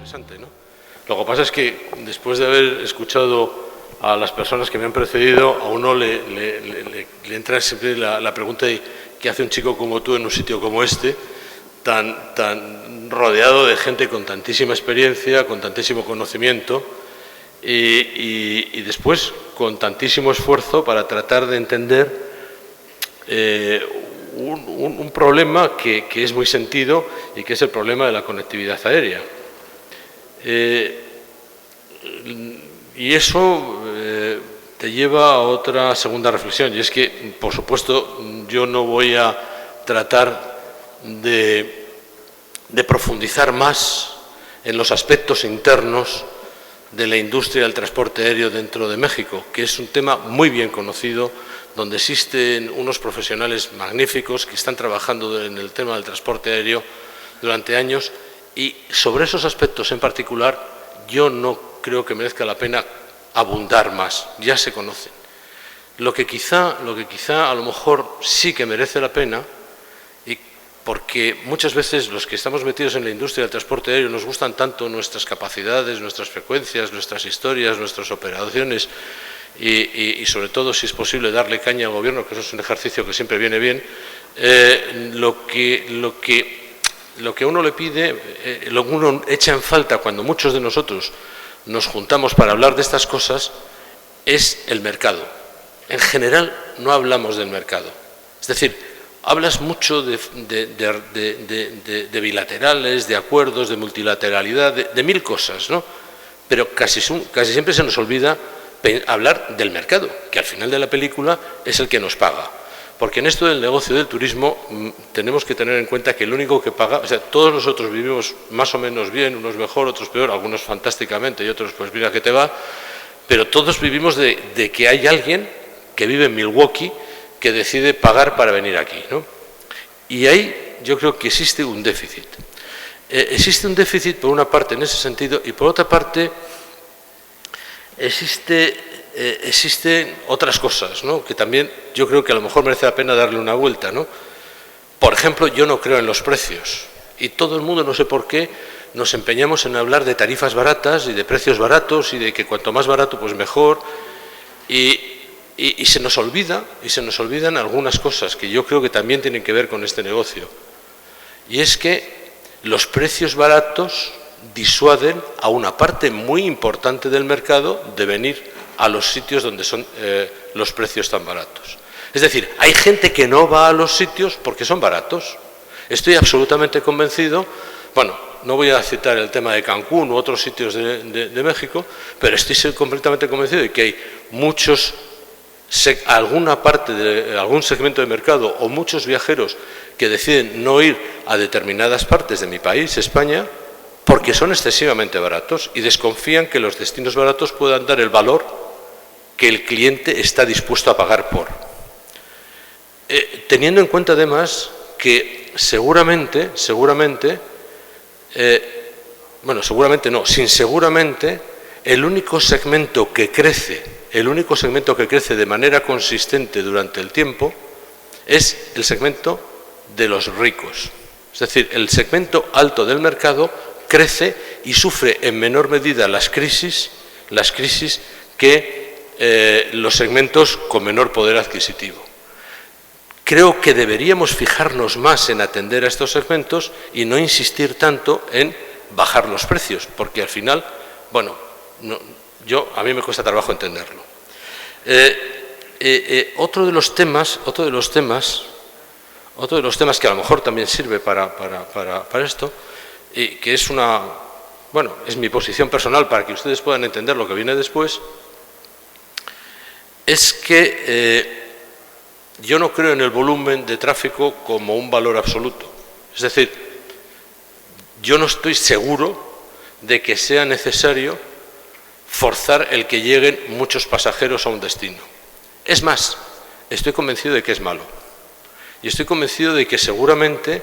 interesante, ¿no? Lo que pasa es que después de haber escuchado a las personas que me han precedido, a uno le entra siempre la pregunta de ¿qué hace un chico como tú en un sitio como este, tan rodeado de gente con tantísima experiencia, con tantísimo conocimiento y después con tantísimo esfuerzo para tratar de entender un problema que es muy sentido y que es el problema de la conectividad aérea. Y eso te lleva a otra segunda reflexión, y es que, por supuesto, yo no voy a tratar de profundizar más en los aspectos internos de la industria del transporte aéreo dentro de México, que es un tema muy bien conocido, donde existen unos profesionales magníficos que están trabajando en el tema del transporte aéreo durante años, y sobre esos aspectos en particular yo no creo que merezca la pena abundar más, ya se conocen. Lo que quizá a lo mejor sí que merece la pena, y porque muchas veces los que estamos metidos en la industria del transporte aéreo nos gustan tanto nuestras capacidades, nuestras frecuencias, nuestras historias, nuestras operaciones y sobre todo, si es posible, darle caña al gobierno, que eso es un ejercicio que siempre viene bien, lo que uno le pide, lo que uno echa en falta cuando muchos de nosotros nos juntamos para hablar de estas cosas, es el mercado. En general no hablamos del mercado. Es decir, hablas mucho de bilaterales, de acuerdos, de multilateralidad, de mil cosas, ¿no? Pero casi siempre se nos olvida hablar del mercado, que al final de la película es el que nos paga. Porque en esto del negocio del turismo tenemos que tener en cuenta que el único que paga, o sea, todos nosotros vivimos más o menos bien, unos mejor, otros peor, algunos fantásticamente y otros pues mira que te va, pero todos vivimos de que hay alguien que vive en Milwaukee que decide pagar para venir aquí, ¿no? Y ahí yo creo que existe un déficit. Existe un déficit por una parte en ese sentido y por otra parte existen otras cosas, ¿no?, que también yo creo que a lo mejor merece la pena darle una vuelta, ¿no? Por ejemplo, yo no creo en los precios y todo el mundo, no sé por qué, nos empeñamos en hablar de tarifas baratas y de precios baratos y de que cuanto más barato pues mejor y se nos olvidan algunas cosas que yo creo que también tienen que ver con este negocio, y es que los precios baratos disuaden a una parte muy importante del mercado de venir a los sitios donde son los precios tan baratos. Es decir, hay gente que no va a los sitios porque son baratos. Estoy absolutamente convencido, bueno, no voy a citar el tema de Cancún u otros sitios de México, pero estoy completamente convencido de que hay algún segmento de mercado o muchos viajeros que deciden no ir a determinadas partes de mi país, España, porque son excesivamente baratos y desconfían que los destinos baratos puedan dar el valor que el cliente está dispuesto a pagar por. Teniendo en cuenta además que seguramente el único segmento que crece de manera consistente durante el tiempo es el segmento de los ricos. Es decir, el segmento alto del mercado crece y sufre en menor medida las crisis que los segmentos con menor poder adquisitivo. Creo que deberíamos fijarnos más en atender a estos segmentos y no insistir tanto en bajar los precios, porque al final, bueno, a mí me cuesta trabajo entenderlo. Otro de los temas que a lo mejor también sirve para esto, y que es es mi posición personal para que ustedes puedan entender lo que viene después, es que yo no creo en el volumen de tráfico como un valor absoluto. Es decir, yo no estoy seguro de que sea necesario forzar el que lleguen muchos pasajeros a un destino. Es más, estoy convencido de que es malo. Y estoy convencido de que seguramente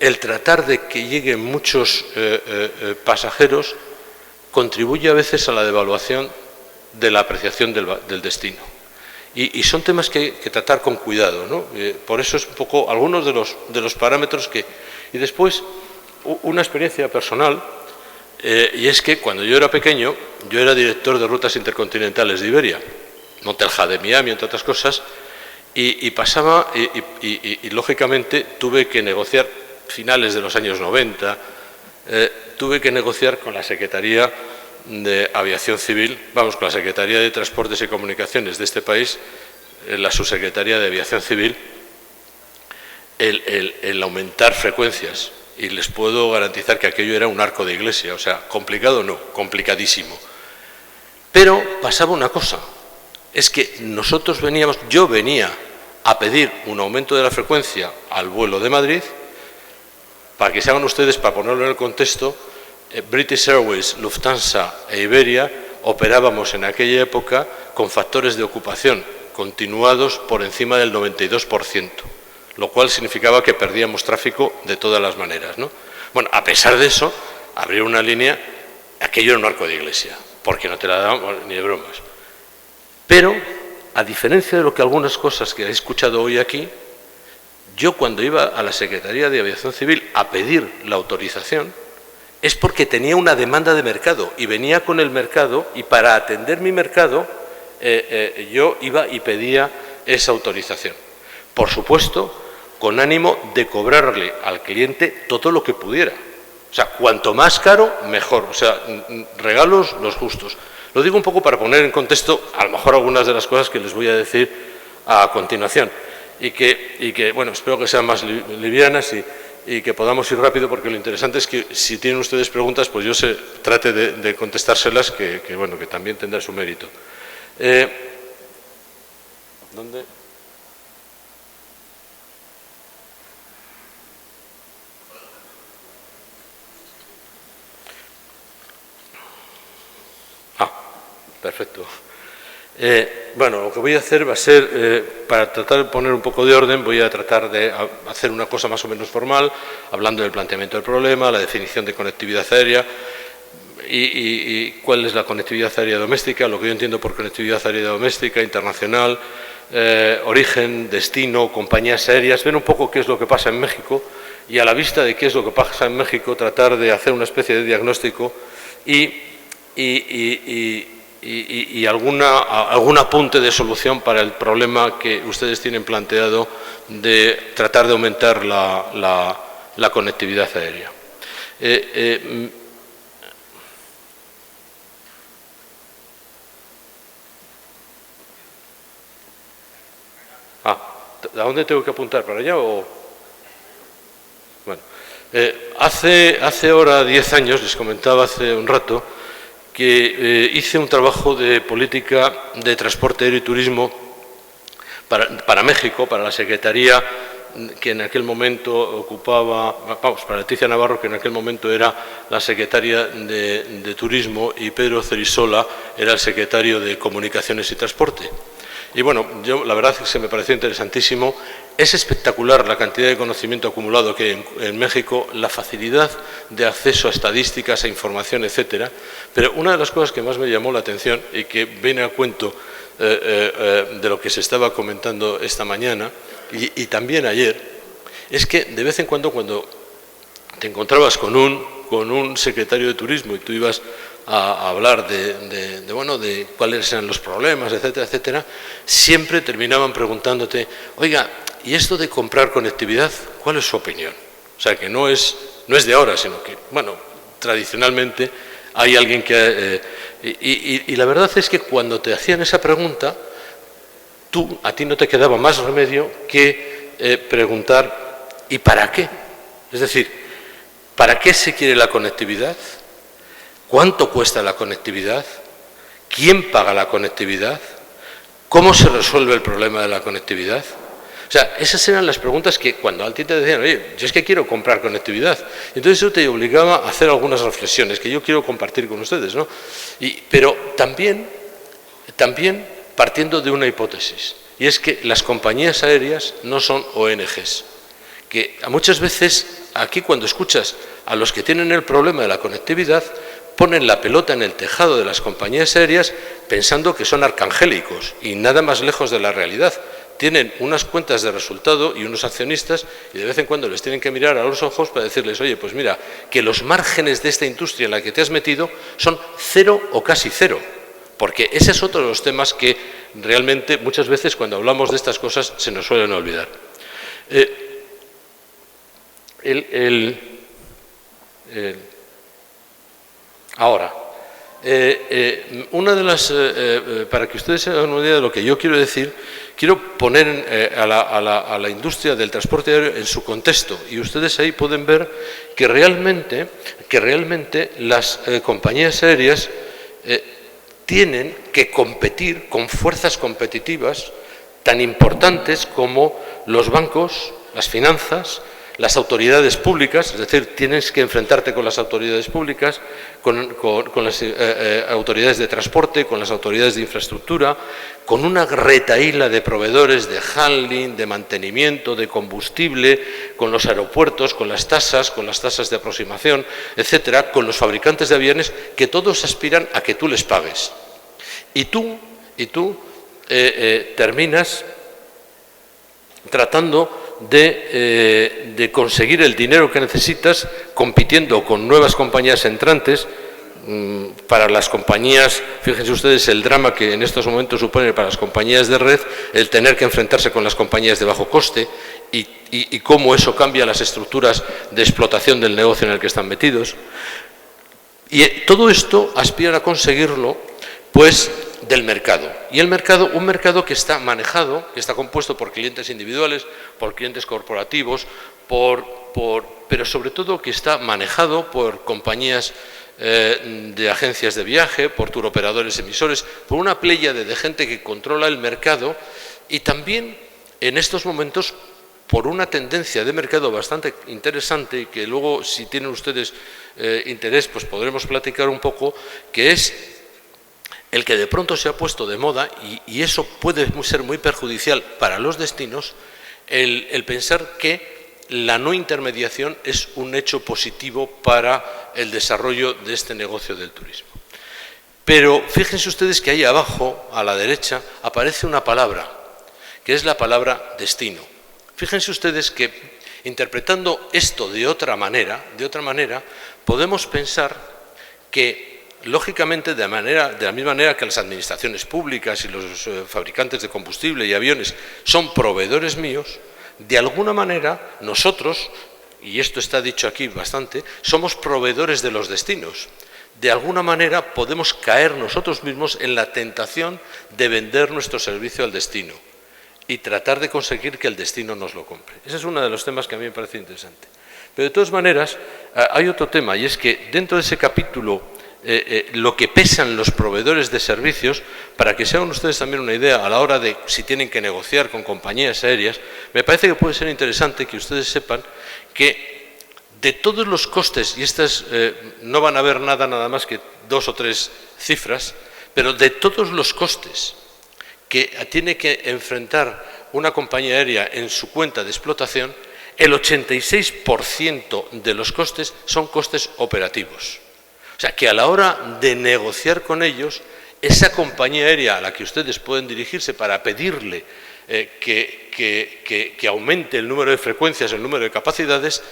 el tratar de que lleguen muchos pasajeros contribuye a veces a la devaluación de la apreciación del destino. Y son temas que hay que tratar con cuidado, ¿no? Por eso es un poco algunos de los parámetros que... Y después, una experiencia personal, y es que cuando yo era pequeño, yo era director de rutas intercontinentales de Iberia, un hotel de Miami, entre otras cosas, y pasaba, y lógicamente tuve que negociar, finales de los años 90, tuve que negociar con la Secretaría de Aviación Civil, con la Secretaría de Transportes y Comunicaciones de este país, la Subsecretaría de Aviación Civil, el aumentar frecuencias. Y les puedo garantizar que aquello era un arco de iglesia, o sea, complicado no, complicadísimo. Pero pasaba una cosa, es que yo venía a pedir un aumento de la frecuencia al vuelo de Madrid, para que se hagan ustedes, para ponerlo en el contexto, British Airways, Lufthansa e Iberia operábamos en aquella época con factores de ocupación continuados por encima del 92%. Lo cual significaba que perdíamos tráfico de todas las maneras, ¿no? Bueno, a pesar de eso, abrir una línea, aquello era un arco de iglesia, porque no te la daban ni de bromas. Pero, a diferencia de lo que algunas cosas que he escuchado hoy aquí, yo cuando iba a la Secretaría de Aviación Civil a pedir la autorización, es porque tenía una demanda de mercado, y venía con el mercado, y para atender mi mercado, yo iba y pedía esa autorización. Por supuesto, con ánimo de cobrarle al cliente todo lo que pudiera. O sea, cuanto más caro, mejor. O sea, regalos los justos. Lo digo un poco para poner en contexto, a lo mejor, algunas de las cosas que les voy a decir a continuación. Y que bueno, espero que sean más livianas y que podamos ir rápido, porque lo interesante es que si tienen ustedes preguntas, pues yo trate de contestárselas, que bueno, que también tendrá su mérito. ¿Dónde? Perfecto. Bueno, lo que voy a hacer va a ser, para tratar de poner un poco de orden, voy a tratar de hacer una cosa más o menos formal, hablando del planteamiento del problema, la definición de conectividad aérea y cuál es la conectividad aérea doméstica, lo que yo entiendo por conectividad aérea doméstica, internacional, origen, destino, compañías aéreas, ver un poco qué es lo que pasa en México y, a la vista de qué es lo que pasa en México, tratar de hacer una especie de diagnóstico y algún apunte de solución para el problema que ustedes tienen planteado de tratar de aumentar la conectividad aérea. ¿A dónde tengo que apuntar? ¿Para allá o...? Bueno, hace ahora 10 años, les comentaba hace un rato, que hice un trabajo de política de transporte aéreo y turismo para México, para la Secretaría que en aquel momento ocupaba, para Leticia Navarro, que en aquel momento era la secretaria de Turismo, y Pedro Cerisola era el secretario de Comunicaciones y Transporte. Y bueno, la verdad es que me pareció interesantísimo. Es espectacular la cantidad de conocimiento acumulado que hay en México, la facilidad de acceso a estadísticas, a información, etcétera. Pero una de las cosas que más me llamó la atención y que viene a cuento de lo que se estaba comentando esta mañana y también ayer, es que de vez en cuando te encontrabas con un secretario de turismo y tú ibas a hablar de cuáles eran los problemas, etcétera, etcétera, siempre terminaban preguntándote, oiga, ¿y esto de comprar conectividad, cuál es su opinión? O sea, que no es de ahora, sino que, bueno, tradicionalmente hay alguien que... y la verdad es que cuando te hacían esa pregunta, a ti no te quedaba más remedio que preguntar, ¿y para qué? Es decir, ¿para qué se quiere la conectividad? ¿Cuánto cuesta la conectividad? ¿Quién paga la conectividad? ¿Cómo se resuelve el problema de la conectividad? O sea, esas eran las preguntas que cuando a ti te decían, oye, yo es que quiero comprar conectividad. Entonces eso te obligaba a hacer algunas reflexiones que yo quiero compartir con ustedes, ¿no? Pero también partiendo de una hipótesis, y es que las compañías aéreas no son ONGs. Que muchas veces aquí, cuando escuchas a los que tienen el problema de la conectividad, ponen la pelota en el tejado de las compañías aéreas pensando que son arcangélicos y nada más lejos de la realidad. tienen unas cuentas de resultado y unos accionistas y de vez en cuando les tienen que mirar a los ojos para decirles, oye, pues mira, que los márgenes de esta industria en la que te has metido son cero o casi cero. Porque ese es otro de los temas que realmente muchas veces cuando hablamos de estas cosas se nos suelen olvidar. Ahora, una de las, para que ustedes se hagan una idea de lo que yo quiero decir, quiero poner a la industria del transporte aéreo en su contexto y ustedes ahí pueden ver que realmente las compañías aéreas tienen que competir con fuerzas competitivas tan importantes como los bancos, las finanzas, las autoridades públicas, es decir, tienes que enfrentarte con las autoridades públicas, con las autoridades de transporte, con las autoridades de infraestructura, con una retahíla de proveedores de handling, de mantenimiento, de combustible, con los aeropuertos, con las tasas de aproximación, etcétera, con los fabricantes de aviones, que todos aspiran a que tú les pagues. Y tú terminas tratando de conseguir el dinero que necesitas compitiendo con nuevas compañías entrantes. Para las compañías, fíjense ustedes el drama que en estos momentos supone para las compañías de red el tener que enfrentarse con las compañías de bajo coste y cómo eso cambia las estructuras de explotación del negocio en el que están metidos. Y todo esto aspiran a conseguirlo pues del mercado. Y un mercado que está manejado, que está compuesto por clientes individuales, por clientes corporativos, pero sobre todo que está manejado por compañías de agencias de viaje, por turoperadores emisores, por una pléyade de gente que controla el mercado y también en estos momentos por una tendencia de mercado bastante interesante que luego si tienen ustedes interés pues podremos platicar un poco, que es el que de pronto se ha puesto de moda y eso puede ser muy perjudicial para los destinos, el pensar que la no intermediación es un hecho positivo para el desarrollo de este negocio del turismo. Pero fíjense ustedes que ahí abajo, a la derecha, aparece una palabra, que es la palabra destino. Fíjense ustedes que interpretando esto de otra manera, podemos pensar que lógicamente, de la misma manera que las administraciones públicas y los fabricantes de combustible y aviones son proveedores míos, de alguna manera nosotros, y esto está dicho aquí bastante, somos proveedores de los destinos. De alguna manera podemos caer nosotros mismos en la tentación de vender nuestro servicio al destino y tratar de conseguir que el destino nos lo compre. Ese es uno de los temas que a mí me parece interesante. Pero de todas maneras, hay otro tema, y es que dentro de ese capítulo lo que pesan los proveedores de servicios, para que se hagan ustedes también una idea a la hora de si tienen que negociar con compañías aéreas, me parece que puede ser interesante que ustedes sepan que de todos los costes, y estas no van a ver nada más que 2 o 3 cifras, pero de todos los costes que tiene que enfrentar una compañía aérea en su cuenta de explotación, el 86% de los costes son costes operativos. O sea, que a la hora de negociar con ellos, esa compañía aérea a la que ustedes pueden dirigirse para pedirle que aumente el número de frecuencias, el número de capacidades,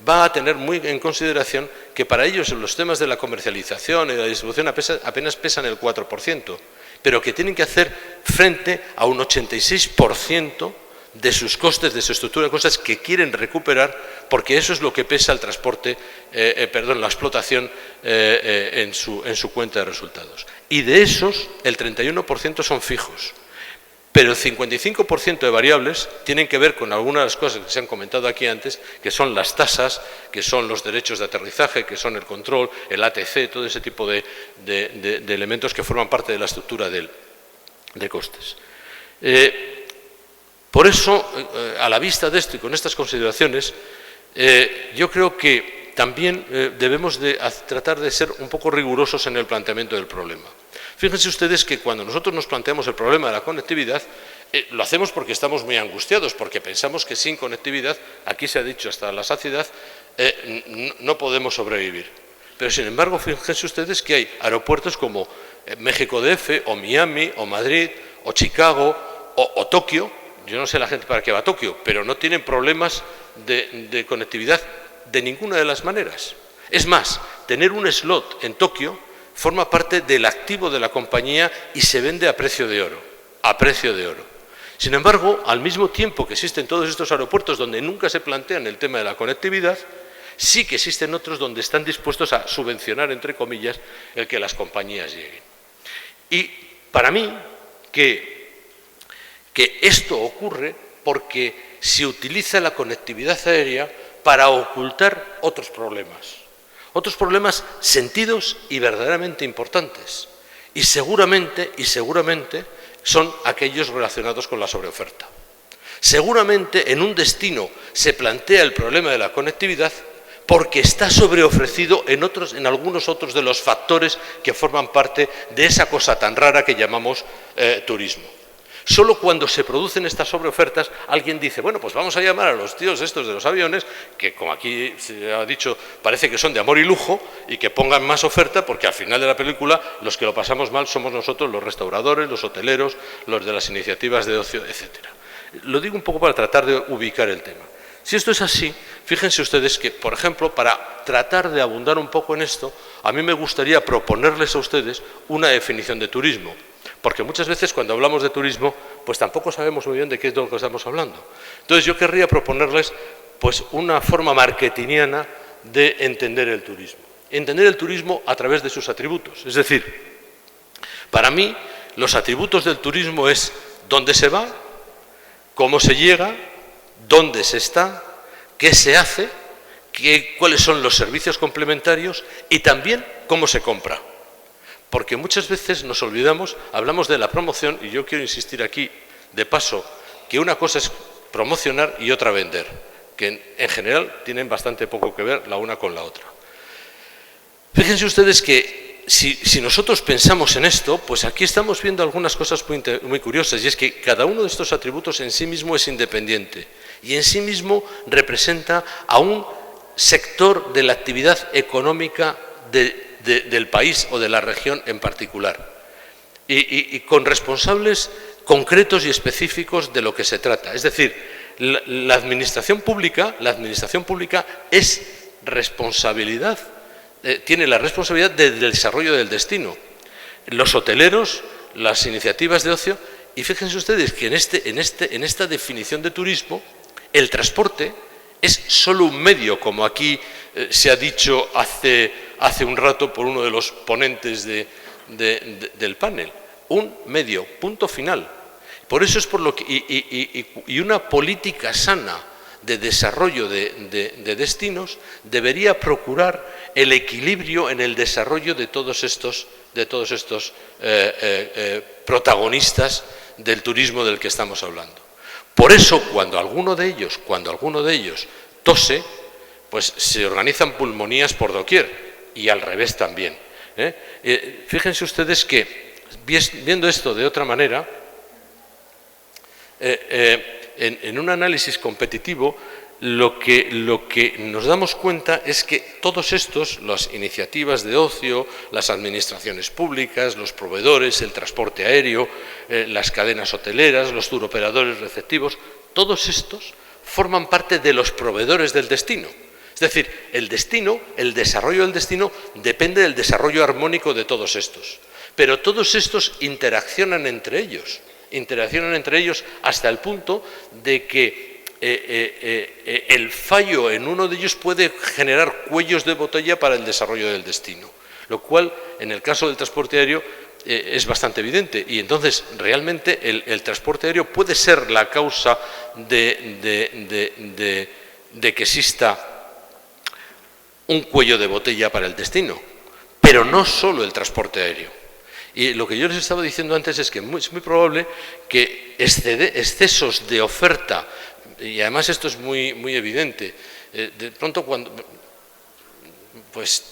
va a tener muy en consideración que para ellos los temas de la comercialización y de la distribución apenas pesan el 4%, pero que tienen que hacer frente a un 86% de sus costes, de su estructura de costes que quieren recuperar, porque eso es lo que pesa el transporte, la explotación en su cuenta de resultados. Y de esos, el 31% son fijos, pero el 55% de variables tienen que ver con algunas de las cosas que se han comentado aquí antes, que son las tasas, que son los derechos de aterrizaje, que son el control, el ATC, todo ese tipo de elementos que forman parte de la estructura de costes. Por eso, a la vista de esto y con estas consideraciones, yo creo que también debemos tratar de ser un poco rigurosos en el planteamiento del problema. Fíjense ustedes que cuando nosotros nos planteamos el problema de la conectividad, lo hacemos porque estamos muy angustiados, porque pensamos que sin conectividad, aquí se ha dicho hasta la saciedad, no podemos sobrevivir. Pero sin embargo, fíjense ustedes que hay aeropuertos como México DF, o Miami, o Madrid, o Chicago, o Tokio, yo no sé la gente para qué va a Tokio, pero no tienen problemas de conectividad de ninguna de las maneras. Es más, tener un slot en Tokio forma parte del activo de la compañía y se vende a precio de oro, a precio de oro. Sin embargo, al mismo tiempo que existen todos estos aeropuertos donde nunca se plantean el tema de la conectividad, sí que existen otros donde están dispuestos a subvencionar, entre comillas, el que las compañías lleguen. Y para mí, que esto ocurre porque se utiliza la conectividad aérea para ocultar otros problemas sentidos y verdaderamente importantes. Y seguramente son aquellos relacionados con la sobreoferta. Seguramente en un destino se plantea el problema de la conectividad porque está sobreofrecido en algunos otros de los factores que forman parte de esa cosa tan rara que llamamos turismo. Solo cuando se producen estas sobreofertas, alguien dice, bueno, pues vamos a llamar a los tíos estos de los aviones, que como aquí se ha dicho, parece que son de amor y lujo, y que pongan más oferta, porque al final de la película los que lo pasamos mal somos nosotros, los restauradores, los hoteleros, los de las iniciativas de ocio, etcétera. Lo digo un poco para tratar de ubicar el tema. Si esto es así, fíjense ustedes que, por ejemplo, para tratar de abundar un poco en esto, a mí me gustaría proponerles a ustedes una definición de turismo. Porque muchas veces cuando hablamos de turismo, pues tampoco sabemos muy bien de qué es de lo que estamos hablando. Entonces yo querría proponerles pues una forma marketingiana de entender el turismo. Entender el turismo a través de sus atributos. Es decir, para mí los atributos del turismo es dónde se va, cómo se llega, dónde se está, qué se hace, cuáles son los servicios complementarios y también cómo se compra. Porque muchas veces nos olvidamos, hablamos de la promoción, y yo quiero insistir aquí, de paso, que una cosa es promocionar y otra vender, que en general tienen bastante poco que ver la una con la otra. Fíjense ustedes que si nosotros pensamos en esto, pues aquí estamos viendo algunas cosas muy curiosas, y es que cada uno de estos atributos en sí mismo es independiente, y en sí mismo representa a un sector de la actividad económica del país o de la región en particular, y con responsables concretos y específicos de lo que se trata. Es decir, la administración pública es responsabilidad, tiene la responsabilidad del desarrollo del destino. Los hoteleros, las iniciativas de ocio, y fíjense ustedes que en esta definición de turismo, el transporte es solo un medio, como aquí se ha dicho hace un rato por uno de los ponentes del panel. Un medio, punto final. Por eso es por lo que y una política sana de desarrollo de destinos debería procurar el equilibrio en el desarrollo de todos estos protagonistas del turismo del que estamos hablando. Por eso, cuando alguno de ellos tose, pues se organizan pulmonías por doquier, y al revés también. Fíjense ustedes que, viendo esto de otra manera, en un análisis competitivo, lo que nos damos cuenta es que todos estos, las iniciativas de ocio, las administraciones públicas, los proveedores, el transporte aéreo, las cadenas hoteleras, los turoperadores receptivos, todos estos forman parte de los proveedores del destino. Es decir, el desarrollo del destino depende del desarrollo armónico de todos estos. Pero todos estos interaccionan entre ellos hasta el punto de que el fallo en uno de ellos puede generar cuellos de botella para el desarrollo del destino, lo cual en el caso del transporte aéreo es bastante evidente, y entonces realmente el transporte aéreo puede ser la causa de que exista un cuello de botella para el destino, pero no solo el transporte aéreo. Y lo que yo les estaba diciendo antes es que es muy probable que excesos de oferta, y además esto es muy evidente, de pronto cuando, pues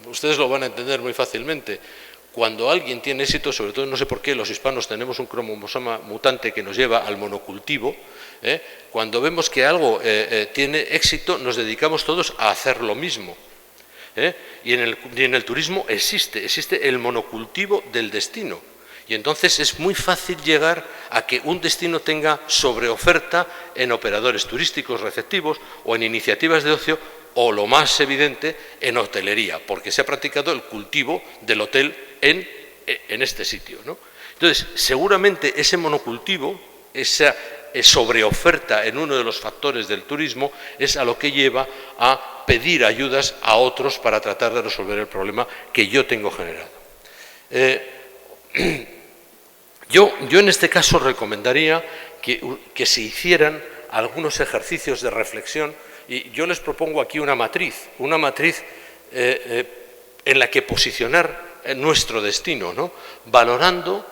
ustedes lo van a entender muy fácilmente, cuando alguien tiene éxito, sobre todo no sé por qué los hispanos tenemos un cromosoma mutante que nos lleva al monocultivo, cuando vemos que algo tiene éxito nos dedicamos todos a hacer lo mismo. Y en el turismo existe el monocultivo del destino. Y entonces es muy fácil llegar a que un destino tenga sobreoferta en operadores turísticos receptivos o en iniciativas de ocio, o lo más evidente, en hotelería, porque se ha practicado el cultivo del hotel en este sitio, ¿no? Entonces, seguramente ese monocultivo, esa sobreoferta en uno de los factores del turismo, es a lo que lleva a pedir ayudas a otros para tratar de resolver el problema que yo tengo generado. Yo en este caso recomendaría que se hicieran algunos ejercicios de reflexión, y yo les propongo aquí una matriz en la que posicionar nuestro destino, ¿no? Valorando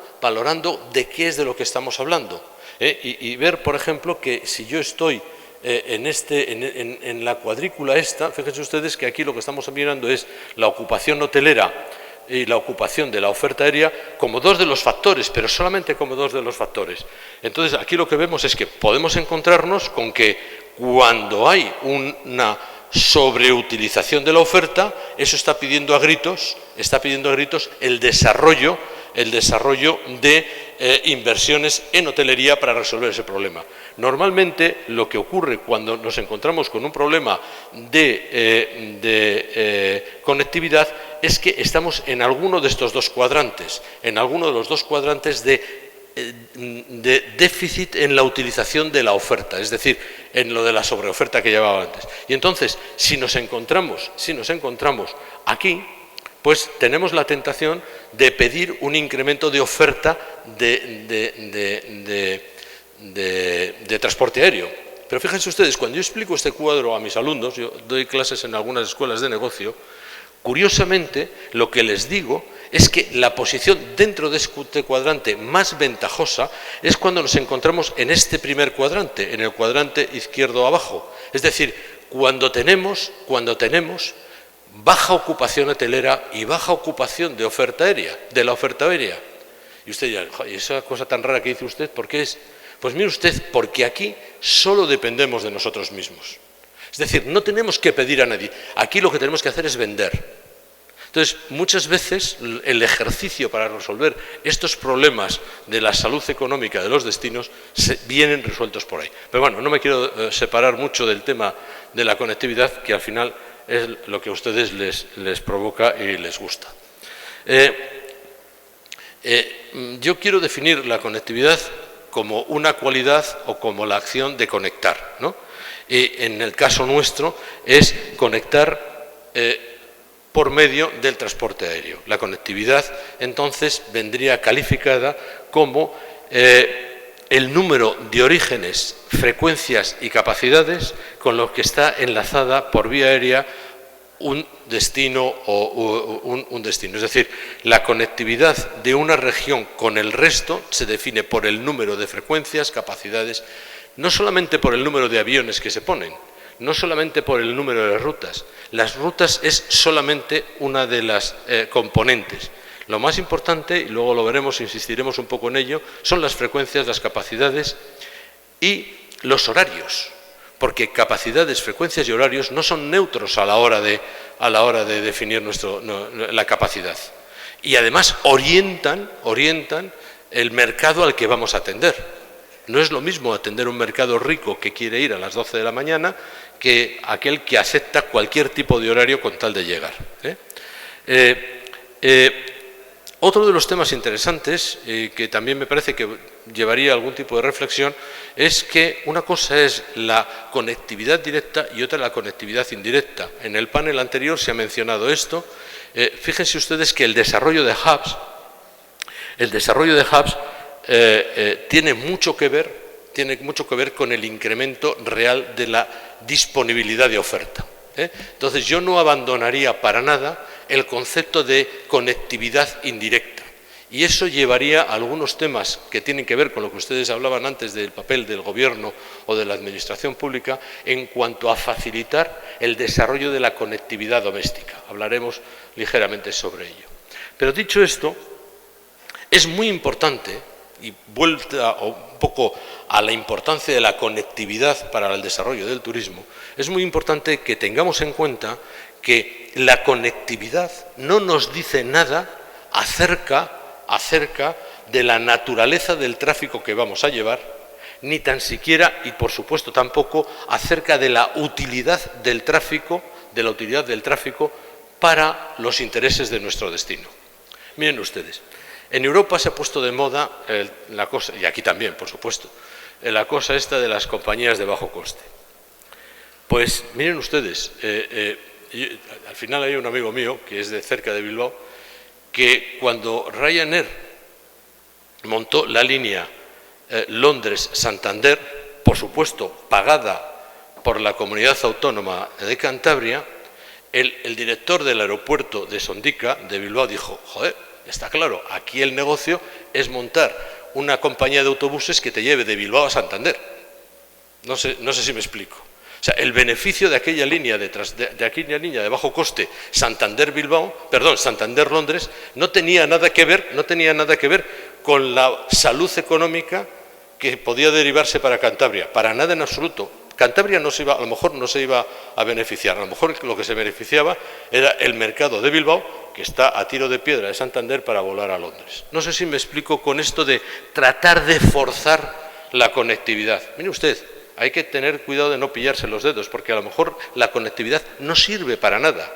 de qué es de lo que estamos hablando, y ver, por ejemplo, que si yo estoy en la cuadrícula esta, fíjense ustedes que aquí lo que estamos mirando es la ocupación hotelera y la ocupación de la oferta aérea como dos de los factores, pero solamente como dos de los factores. Entonces, aquí lo que vemos es que podemos encontrarnos con que cuando hay una sobreutilización de la oferta, eso está pidiendo a gritos el desarrollo de inversiones en hotelería para resolver ese problema. Normalmente lo que ocurre cuando nos encontramos con un problema de conectividad es que estamos en alguno de estos dos cuadrantes, de déficit en la utilización de la oferta, es decir, en lo de la sobreoferta que llevaba antes. Y entonces, si nos encontramos aquí, pues tenemos la tentación de pedir un incremento de oferta de transporte aéreo. Pero fíjense ustedes, cuando yo explico este cuadro a mis alumnos, yo doy clases en algunas escuelas de negocio, curiosamente lo que les digo es que la posición dentro de este cuadrante más ventajosa es cuando nos encontramos en este primer cuadrante, en el cuadrante izquierdo abajo. Es decir, cuando tenemos baja ocupación hotelera y baja ocupación de la oferta aérea. Y usted dirá, ¿y esa cosa tan rara que dice usted, por qué es? Pues mire usted, porque aquí solo dependemos de nosotros mismos. Es decir, no tenemos que pedir a nadie. Aquí lo que tenemos que hacer es vender. Entonces, muchas veces el ejercicio para resolver estos problemas de la salud económica de los destinos vienen resueltos por ahí. Pero bueno, no me quiero separar mucho del tema de la conectividad, que al final es lo que a ustedes les provoca y les gusta. Yo quiero definir la conectividad como una cualidad o como la acción de conectar, ¿no? Y en el caso nuestro es conectar por medio del transporte aéreo. La conectividad, entonces, vendría calificada como el número de orígenes, frecuencias y capacidades con los que está enlazada por vía aérea un destino o un destino. Es decir, la conectividad de una región con el resto se define por el número de frecuencias, capacidades, no solamente por el número de aviones que se ponen, no solamente por el número de rutas. Las rutas es solamente una de las componentes. Lo más importante, y luego lo veremos, insistiremos un poco en ello, son las frecuencias, las capacidades y los horarios. Porque capacidades, frecuencias y horarios no son neutros a la hora de definir la capacidad. Y además orientan el mercado al que vamos a atender. No es lo mismo atender un mercado rico que quiere ir a las 12 de la mañana que aquel que acepta cualquier tipo de horario con tal de llegar. Otro de los temas interesantes, que también me parece que llevaría algún tipo de reflexión, es que una cosa es la conectividad directa y otra la conectividad indirecta. En el panel anterior se ha mencionado esto. Fíjense ustedes que el desarrollo de hubs tiene mucho que ver con el incremento real de la disponibilidad de oferta. Entonces, yo no abandonaría para nada el concepto de conectividad indirecta. Y eso llevaría a algunos temas que tienen que ver con lo que ustedes hablaban antes del papel del gobierno o de la administración pública en cuanto a facilitar el desarrollo de la conectividad doméstica. Hablaremos ligeramente sobre ello. Pero dicho esto, es muy importante, y vuelta un poco a la importancia de la conectividad para el desarrollo del turismo, es muy importante que tengamos en cuenta que la conectividad no nos dice nada acerca de la naturaleza del tráfico que vamos a llevar, ni tan siquiera, y por supuesto tampoco, acerca de la utilidad del tráfico, para los intereses de nuestro destino. Miren ustedes, en Europa se ha puesto de moda la cosa, y aquí también, por supuesto, la cosa esta de las compañías de bajo coste. Pues miren ustedes, al final hay un amigo mío, que es de cerca de Bilbao, que cuando Ryanair montó la línea Londres-Santander, por supuesto pagada por la Comunidad Autónoma de Cantabria, el director del aeropuerto de Sondica, de Bilbao, dijo: joder, está claro, aquí el negocio es montar una compañía de autobuses que te lleve de Bilbao a Santander. No sé si me explico. O sea, el beneficio de aquella línea de bajo coste Santander-Londres no tenía nada que ver con la salud económica que podía derivarse para Cantabria, para nada en absoluto. Cantabria a lo mejor no se iba a beneficiar, a lo mejor lo que se beneficiaba era el mercado de Bilbao, que está a tiro de piedra de Santander para volar a Londres. No sé si me explico con esto de tratar de forzar la conectividad. Mire usted, hay que tener cuidado de no pillarse los dedos, porque a lo mejor la conectividad no sirve para nada.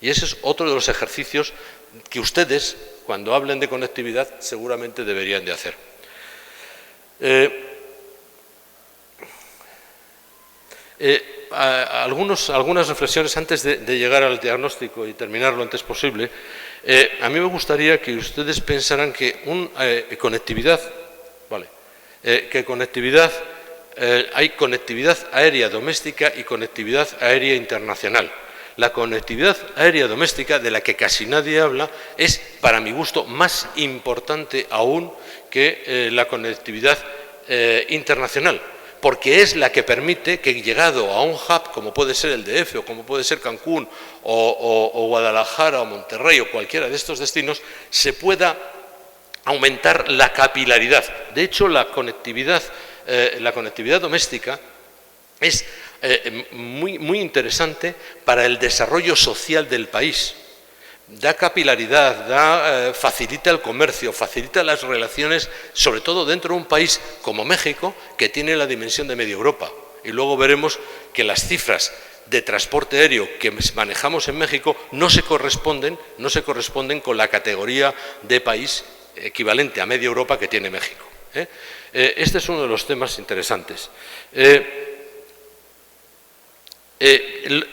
Y ese es otro de los ejercicios que ustedes, cuando hablen de conectividad, seguramente deberían de hacer. Algunas reflexiones antes de llegar al diagnóstico y terminar lo antes posible. A mí me gustaría que ustedes pensaran que conectividad, hay conectividad aérea doméstica y conectividad aérea internacional. La conectividad aérea doméstica, de la que casi nadie habla, es, para mi gusto, más importante aún que la conectividad internacional, porque es la que permite que, llegado a un hub, como puede ser el DF, o como puede ser Cancún, o Guadalajara, o Monterrey, o cualquiera de estos destinos, se pueda aumentar la capilaridad. De hecho, la conectividad doméstica es muy interesante para el desarrollo social del país. Da capilaridad, facilita el comercio, facilita las relaciones, sobre todo dentro de un país como México, que tiene la dimensión de media Europa. Y luego veremos que las cifras de transporte aéreo que manejamos en México no se corresponden con la categoría de país equivalente a media Europa que tiene México. Este es uno de los temas interesantes.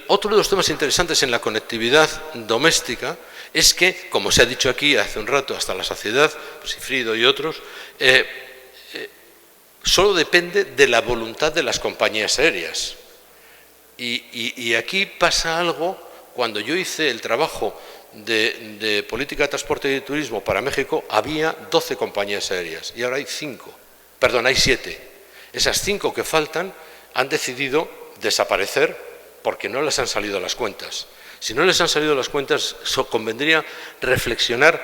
Otro de los temas interesantes en la conectividad doméstica es que, como se ha dicho aquí hace un rato hasta la saciedad, Sifrido y otros, solo depende de la voluntad de las compañías aéreas. Y aquí pasa algo. Cuando yo hice el trabajo de política de transporte y turismo para México, había 12 compañías aéreas y ahora hay 7. Esas 5 que faltan han decidido desaparecer porque no les han salido las cuentas. Si no les han salido las cuentas, convendría reflexionar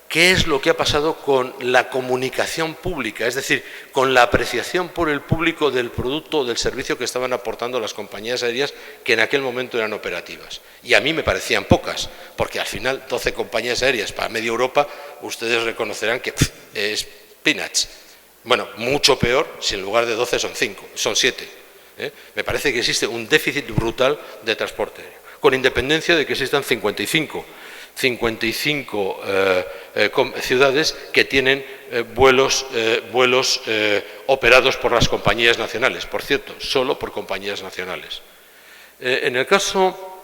qué es lo que ha pasado con la comunicación pública, es decir, con la apreciación por el público del producto o del servicio que estaban aportando las compañías aéreas que en aquel momento eran operativas. Y a mí me parecían pocas, porque al final 12 compañías aéreas para media Europa, ustedes reconocerán que es peanuts. Bueno, mucho peor si en lugar de 12 son 7. Me parece que existe un déficit brutal de transporte aéreo, con independencia de que existan 55 ciudades que tienen vuelos operados por las compañías nacionales, por cierto, solo por compañías nacionales. En el caso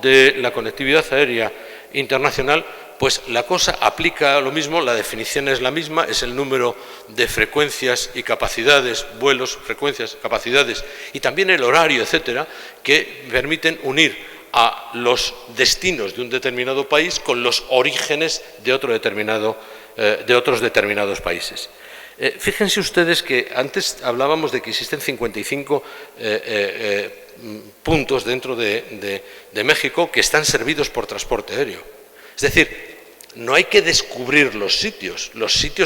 de la conectividad aérea internacional, pues la cosa aplica lo mismo, la definición es la misma, es el número de frecuencias y capacidades, vuelos, frecuencias, capacidades y también el horario, etcétera, que permiten unir a los destinos de un determinado país con los orígenes de otros determinados países. Fíjense ustedes que antes hablábamos de que existen 55 puntos dentro de México que están servidos por transporte aéreo. Es decir, no hay que descubrir los sitios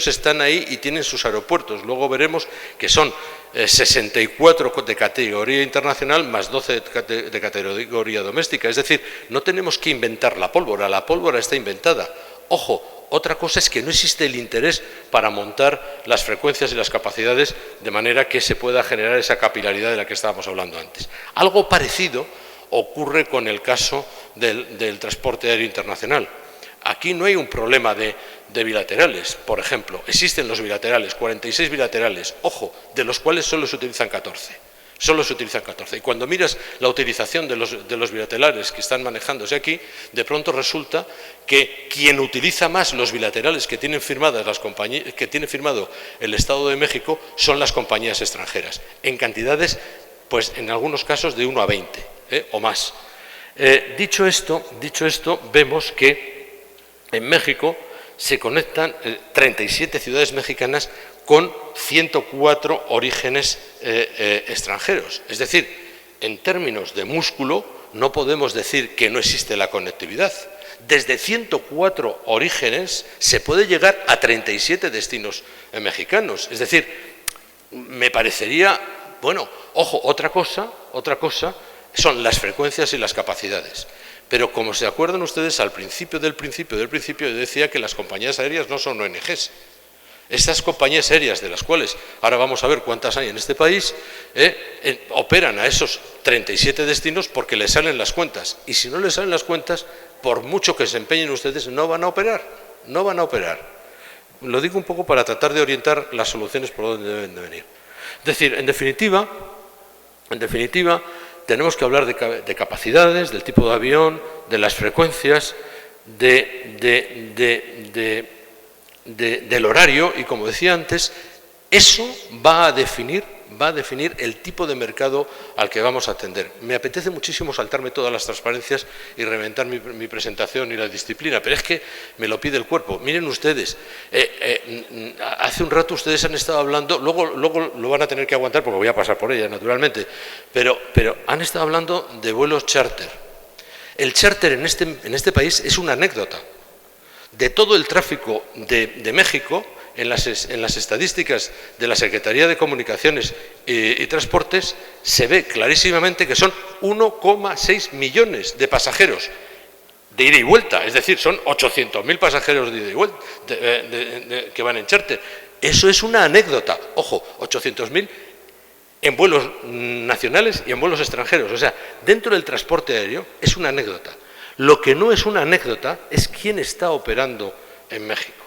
están ahí y tienen sus aeropuertos. Luego veremos que son 64 de categoría internacional más 12 de categoría doméstica. Es decir, no tenemos que inventar la pólvora está inventada. Ojo, otra cosa es que no existe el interés para montar las frecuencias y las capacidades de manera que se pueda generar esa capilaridad de la que estábamos hablando antes. Algo parecido ocurre con el caso del transporte aéreo internacional. Aquí no hay un problema de bilaterales, por ejemplo. Existen los bilaterales, 46 bilaterales, ojo, de los cuales solo se utilizan 14. Solo se utilizan 14. Y cuando miras la utilización de los bilaterales que están manejándose aquí, de pronto resulta que quien utiliza más los bilaterales que tienen firmadas las compañías, que tiene firmado el Estado de México, son las compañías extranjeras, en cantidades, pues en algunos casos de 1 a 20 o más. Dicho esto, vemos que en México se conectan 37 ciudades mexicanas con 104 orígenes extranjeros. Es decir, en términos de músculo, no podemos decir que no existe la conectividad. Desde 104 orígenes se puede llegar a 37 destinos mexicanos. Es decir, me parecería, bueno, ojo, otra cosa son las frecuencias y las capacidades. Pero como se acuerdan ustedes, al principio del principio, yo decía que las compañías aéreas no son ONGs. Estas compañías aéreas, de las cuales ahora vamos a ver cuántas hay en este país, operan a esos 37 destinos porque les salen las cuentas. Y si no les salen las cuentas, por mucho que se empeñen ustedes, no van a operar. Lo digo un poco para tratar de orientar las soluciones por donde deben de venir. Es decir, en definitiva, tenemos que hablar de capacidades, del tipo de avión, de las frecuencias, del horario, y como decía antes, eso va a definir el tipo de mercado al que vamos a atender. Me apetece muchísimo saltarme todas las transparencias y reventar mi presentación y la disciplina, pero es que me lo pide el cuerpo. Miren ustedes, hace un rato ustedes han estado hablando, luego lo van a tener que aguantar porque voy a pasar por ella, naturalmente, pero han estado hablando de vuelos charter. El charter en este país es una anécdota. De todo el tráfico de México, en las estadísticas de la Secretaría de Comunicaciones y Transportes, se ve clarísimamente que son 1,6 millones de pasajeros de ida y vuelta, es decir, son 800.000 pasajeros de ida y vuelta que van en charter. Eso es una anécdota. Ojo, 800.000 en vuelos nacionales y en vuelos extranjeros. O sea, dentro del transporte aéreo es una anécdota. Lo que no es una anécdota es quién está operando en México.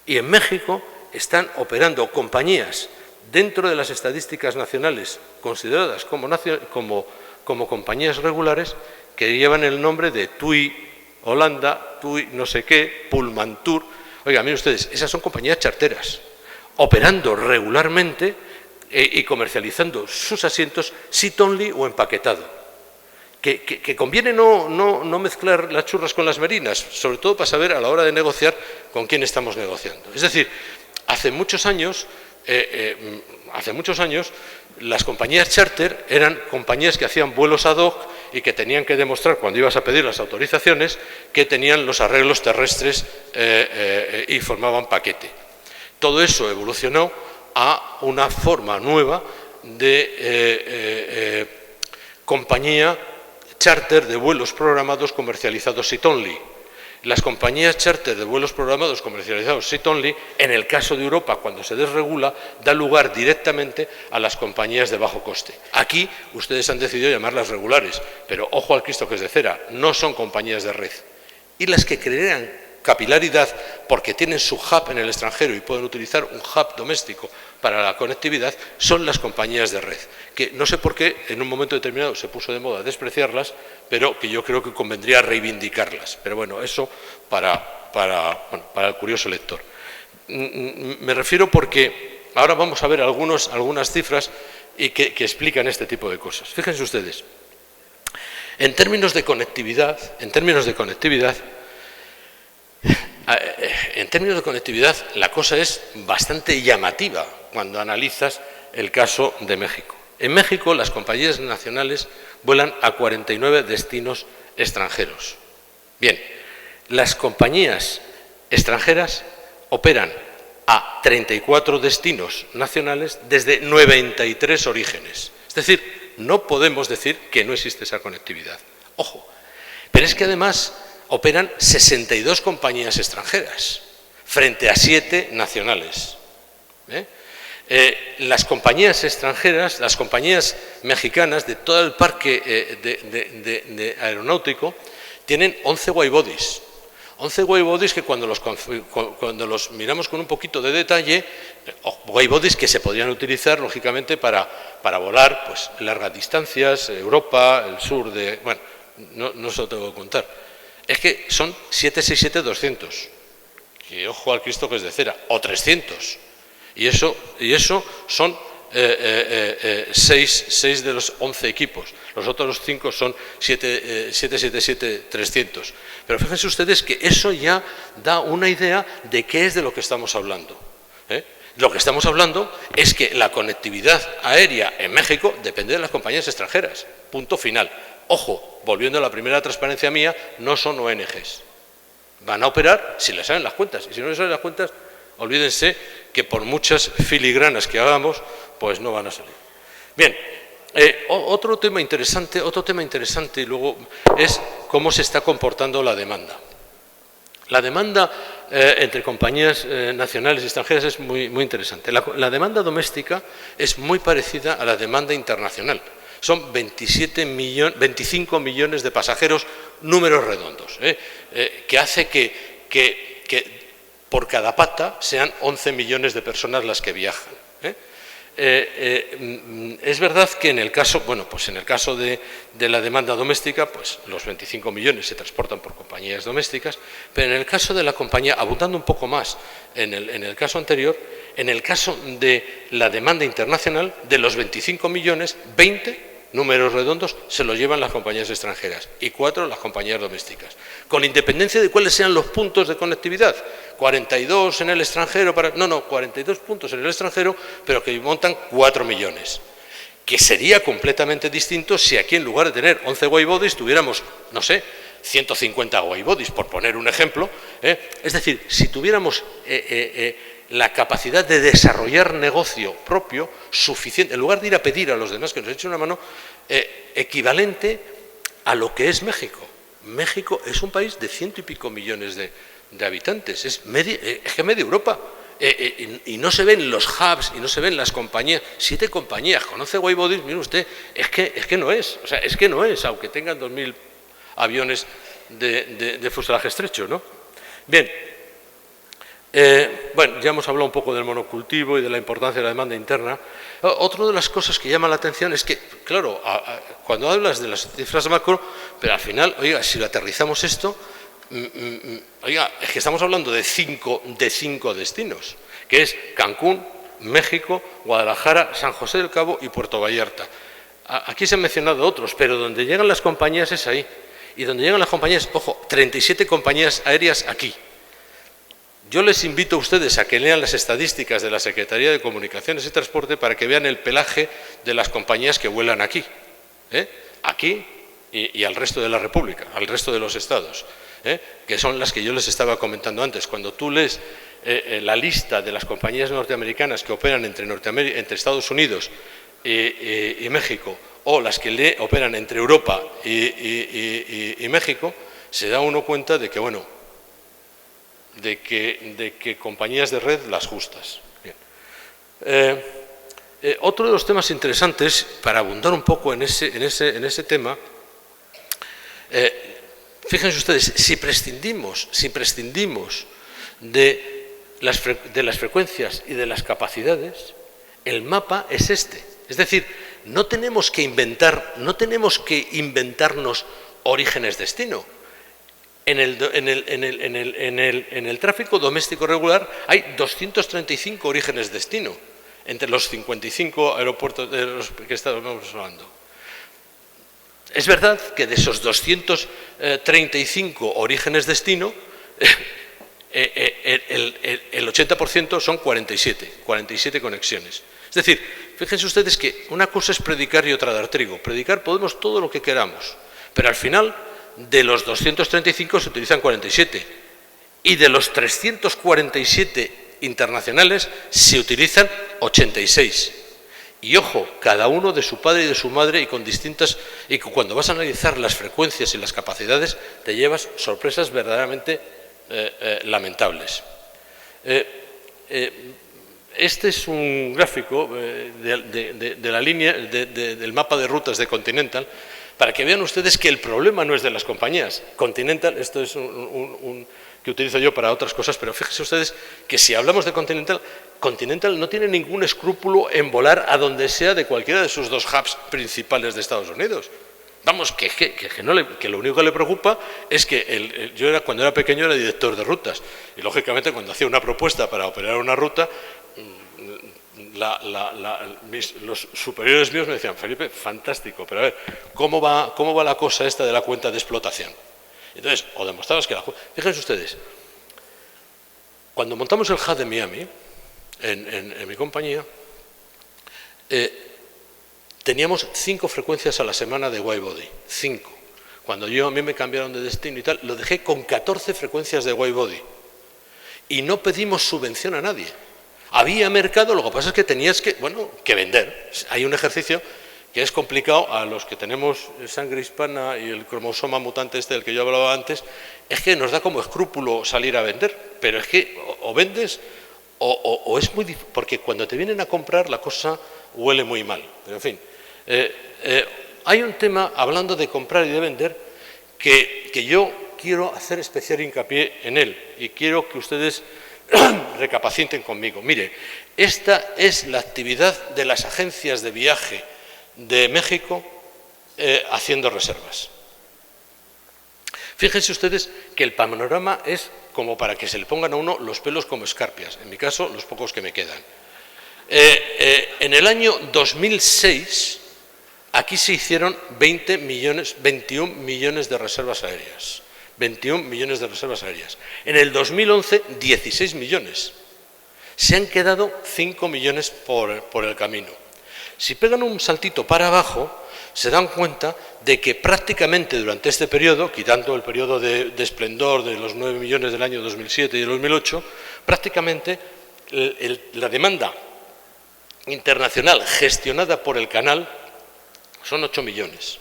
Y en México están operando compañías dentro de las estadísticas nacionales consideradas como compañías regulares que llevan el nombre de TUI Holanda, TUI no sé qué, Pullmantur. Oiga, miren ustedes, esas son compañías charteras, operando regularmente y comercializando sus asientos seat only o empaquetado. Que conviene no mezclar las churras con las merinas, sobre todo para saber a la hora de negociar con quién estamos negociando. Es decir, hace muchos años las compañías charter eran compañías que hacían vuelos ad hoc y que tenían que demostrar, cuando ibas a pedir las autorizaciones, que tenían los arreglos terrestres y formaban paquete. Todo eso evolucionó a una forma nueva de compañía charter de vuelos programados comercializados seat only. Las compañías charter de vuelos programados comercializados seat only, en el caso de Europa, cuando se desregula, da lugar directamente a las compañías de bajo coste. Aquí ustedes han decidido llamarlas regulares, pero ojo al Cristo que es de cera, no son compañías de red. Y las que crean capilaridad porque tienen su hub en el extranjero y pueden utilizar un hub doméstico para la conectividad, son las compañías de red, que no sé por qué en un momento determinado se puso de moda despreciarlas, pero que yo creo que convendría reivindicarlas. Pero bueno, eso para el curioso lector. Me refiero porque ahora vamos a ver algunas cifras y que explican este tipo de cosas. Fíjense ustedes, en términos de conectividad, la cosa es bastante llamativa cuando analizas el caso de México. En México, las compañías nacionales vuelan a 49 destinos extranjeros. Bien, las compañías extranjeras operan a 34 destinos nacionales desde 93 orígenes. Es decir, no podemos decir que no existe esa conectividad. Ojo, pero es que además operan 62 compañías extranjeras frente a 7 nacionales. Las compañías extranjeras, las compañías mexicanas de todo el parque de aeronáutico tienen 11 widebodies. 11 widebodies que cuando los miramos con un poquito de detalle, widebodies que se podrían utilizar lógicamente para volar pues largas distancias, Europa, el sur de... Bueno, no se lo tengo que contar. Es que son 767-200, que ojo al Cristo que es de cera, o 300. Y eso son 6 de los 11 equipos. Los otros 5 son 777-300. Pero fíjense ustedes que eso ya da una idea de qué es de lo que estamos hablando. Lo que estamos hablando es que la conectividad aérea en México depende de las compañías extranjeras. Punto final. Ojo, volviendo a la primera transparencia mía, no son ONGs. Van a operar si les salen las cuentas. Y si no les salen las cuentas, olvídense que por muchas filigranas que hagamos, pues no van a salir. Bien, otro tema interesante y luego es cómo se está comportando la demanda. La demanda entre compañías nacionales y extranjeras es muy interesante. La demanda doméstica es muy parecida a la demanda internacional. Son 25 millones de pasajeros, números redondos, que hace que por cada pata sean 11 millones de personas las que viajan. Es verdad que en el caso, de la demanda doméstica, pues los 25 millones se transportan por compañías domésticas, pero en el caso de la compañía, abundando un poco más en el caso anterior, en el caso de la demanda internacional, de los 25 millones, 20 números redondos se los llevan las compañías extranjeras y 4 las compañías domésticas, con independencia de cuáles sean los puntos de conectividad. 42 en el extranjero, 42 puntos en el extranjero, pero que montan 4 millones. Que sería completamente distinto si aquí en lugar de tener 11 widebodies tuviéramos, no sé, 150 widebodies, por poner un ejemplo. Es decir, si tuviéramos la capacidad de desarrollar negocio propio suficiente, en lugar de ir a pedir a los demás que nos echen una mano, equivalente a lo que es México. México es un país de 100 y pico millones de habitantes, es que media Europa, y no se ven los hubs y no se ven las compañías, 7 compañías con 11 widebodies, mire usted, es que no es, o sea, es que no es, aunque tengan 2.000 aviones de fuselaje estrecho, ¿no? Bien, bueno, ya hemos hablado un poco del monocultivo y de la importancia de la demanda interna. Otra de las cosas que llama la atención es que, claro, cuando hablas de las cifras macro, pero al final, oiga, si lo aterrizamos esto, oiga, es que estamos hablando de 5 destinos, que es Cancún, México, Guadalajara, San José del Cabo y Puerto Vallarta. Aquí se han mencionado otros, pero donde llegan las compañías es ahí. Y donde llegan las compañías, ojo, 37 compañías aéreas aquí. Yo les invito a ustedes a que lean las estadísticas de la Secretaría de Comunicaciones y Transporte para que vean el pelaje de las compañías que vuelan aquí. Aquí y al resto de la República, al resto de los estados, que son las que yo les estaba comentando antes. Cuando tú lees la lista de las compañías norteamericanas que operan entre Estados Unidos y México, o las que operan entre Europa y México, se da uno cuenta de que, bueno, de que compañías de red las justas. Bien. Otro de los temas interesantes, para abundar un poco en ese tema, fíjense ustedes, si prescindimos de las frecuencias y de las capacidades, el mapa es este. Es decir, no tenemos que inventarnos orígenes-destino. En el tráfico doméstico regular hay 235 orígenes-destino entre los 55 aeropuertos de los que estamos hablando. Es verdad que de esos 235 orígenes-destino, el 80% son 47 conexiones. Es decir, fíjense ustedes que una cosa es predicar y otra dar trigo. Predicar podemos todo lo que queramos, pero al final de los 235 se utilizan 47 y de los 347 internacionales se utilizan 86. Y ojo, cada uno de su padre y de su madre y con distintas... Y cuando vas a analizar las frecuencias y las capacidades, te llevas sorpresas verdaderamente lamentables. Este es un gráfico de la línea, del mapa de rutas de Continental, para que vean ustedes que el problema no es de las compañías. Continental, esto es que utilizo yo para otras cosas, pero fíjense ustedes que si hablamos de Continental, Continental no tiene ningún escrúpulo en volar a donde sea de cualquiera de sus dos hubs principales de Estados Unidos. Vamos, que lo único que le preocupa es que cuando era pequeño era director de rutas y lógicamente cuando hacía una propuesta para operar una ruta, los superiores míos me decían, Felipe, fantástico, pero a ver, ¿cómo va la cosa esta de la cuenta de explotación? Entonces, o demostrabas que fíjense ustedes, cuando montamos el hub de Miami, en mi compañía, teníamos 5 frecuencias a la semana de widebody, 5. Cuando a mí me cambiaron de destino y tal, lo dejé con 14 frecuencias de widebody. Y no pedimos subvención a nadie. Había mercado, lo que pasa es que tenías que vender. Hay un ejercicio que es complicado a los que tenemos sangre hispana y el cromosoma mutante del que yo hablaba antes, es que nos da como escrúpulo salir a vender, pero es que o vendes o es muy difícil, porque cuando te vienen a comprar la cosa huele muy mal. Pero en fin, hay un tema, hablando de comprar y de vender, que yo quiero hacer especial hincapié en él y quiero que ustedes recapaciten conmigo. Mire, esta es la actividad de las agencias de viaje de México haciendo reservas. Fíjense ustedes que el panorama es como para que se le pongan a uno los pelos como escarpias, en mi caso los pocos que me quedan. En el año 2006 aquí se hicieron 21 millones de reservas aéreas. 21 millones de reservas aéreas. En el 2011, 16 millones. Se han quedado 5 millones por el camino. Si pegan un saltito para abajo, se dan cuenta de que prácticamente durante este periodo, quitando el periodo de esplendor de los 9 millones del año 2007 y del 2008, prácticamente la demanda internacional gestionada por el canal son 8 millones.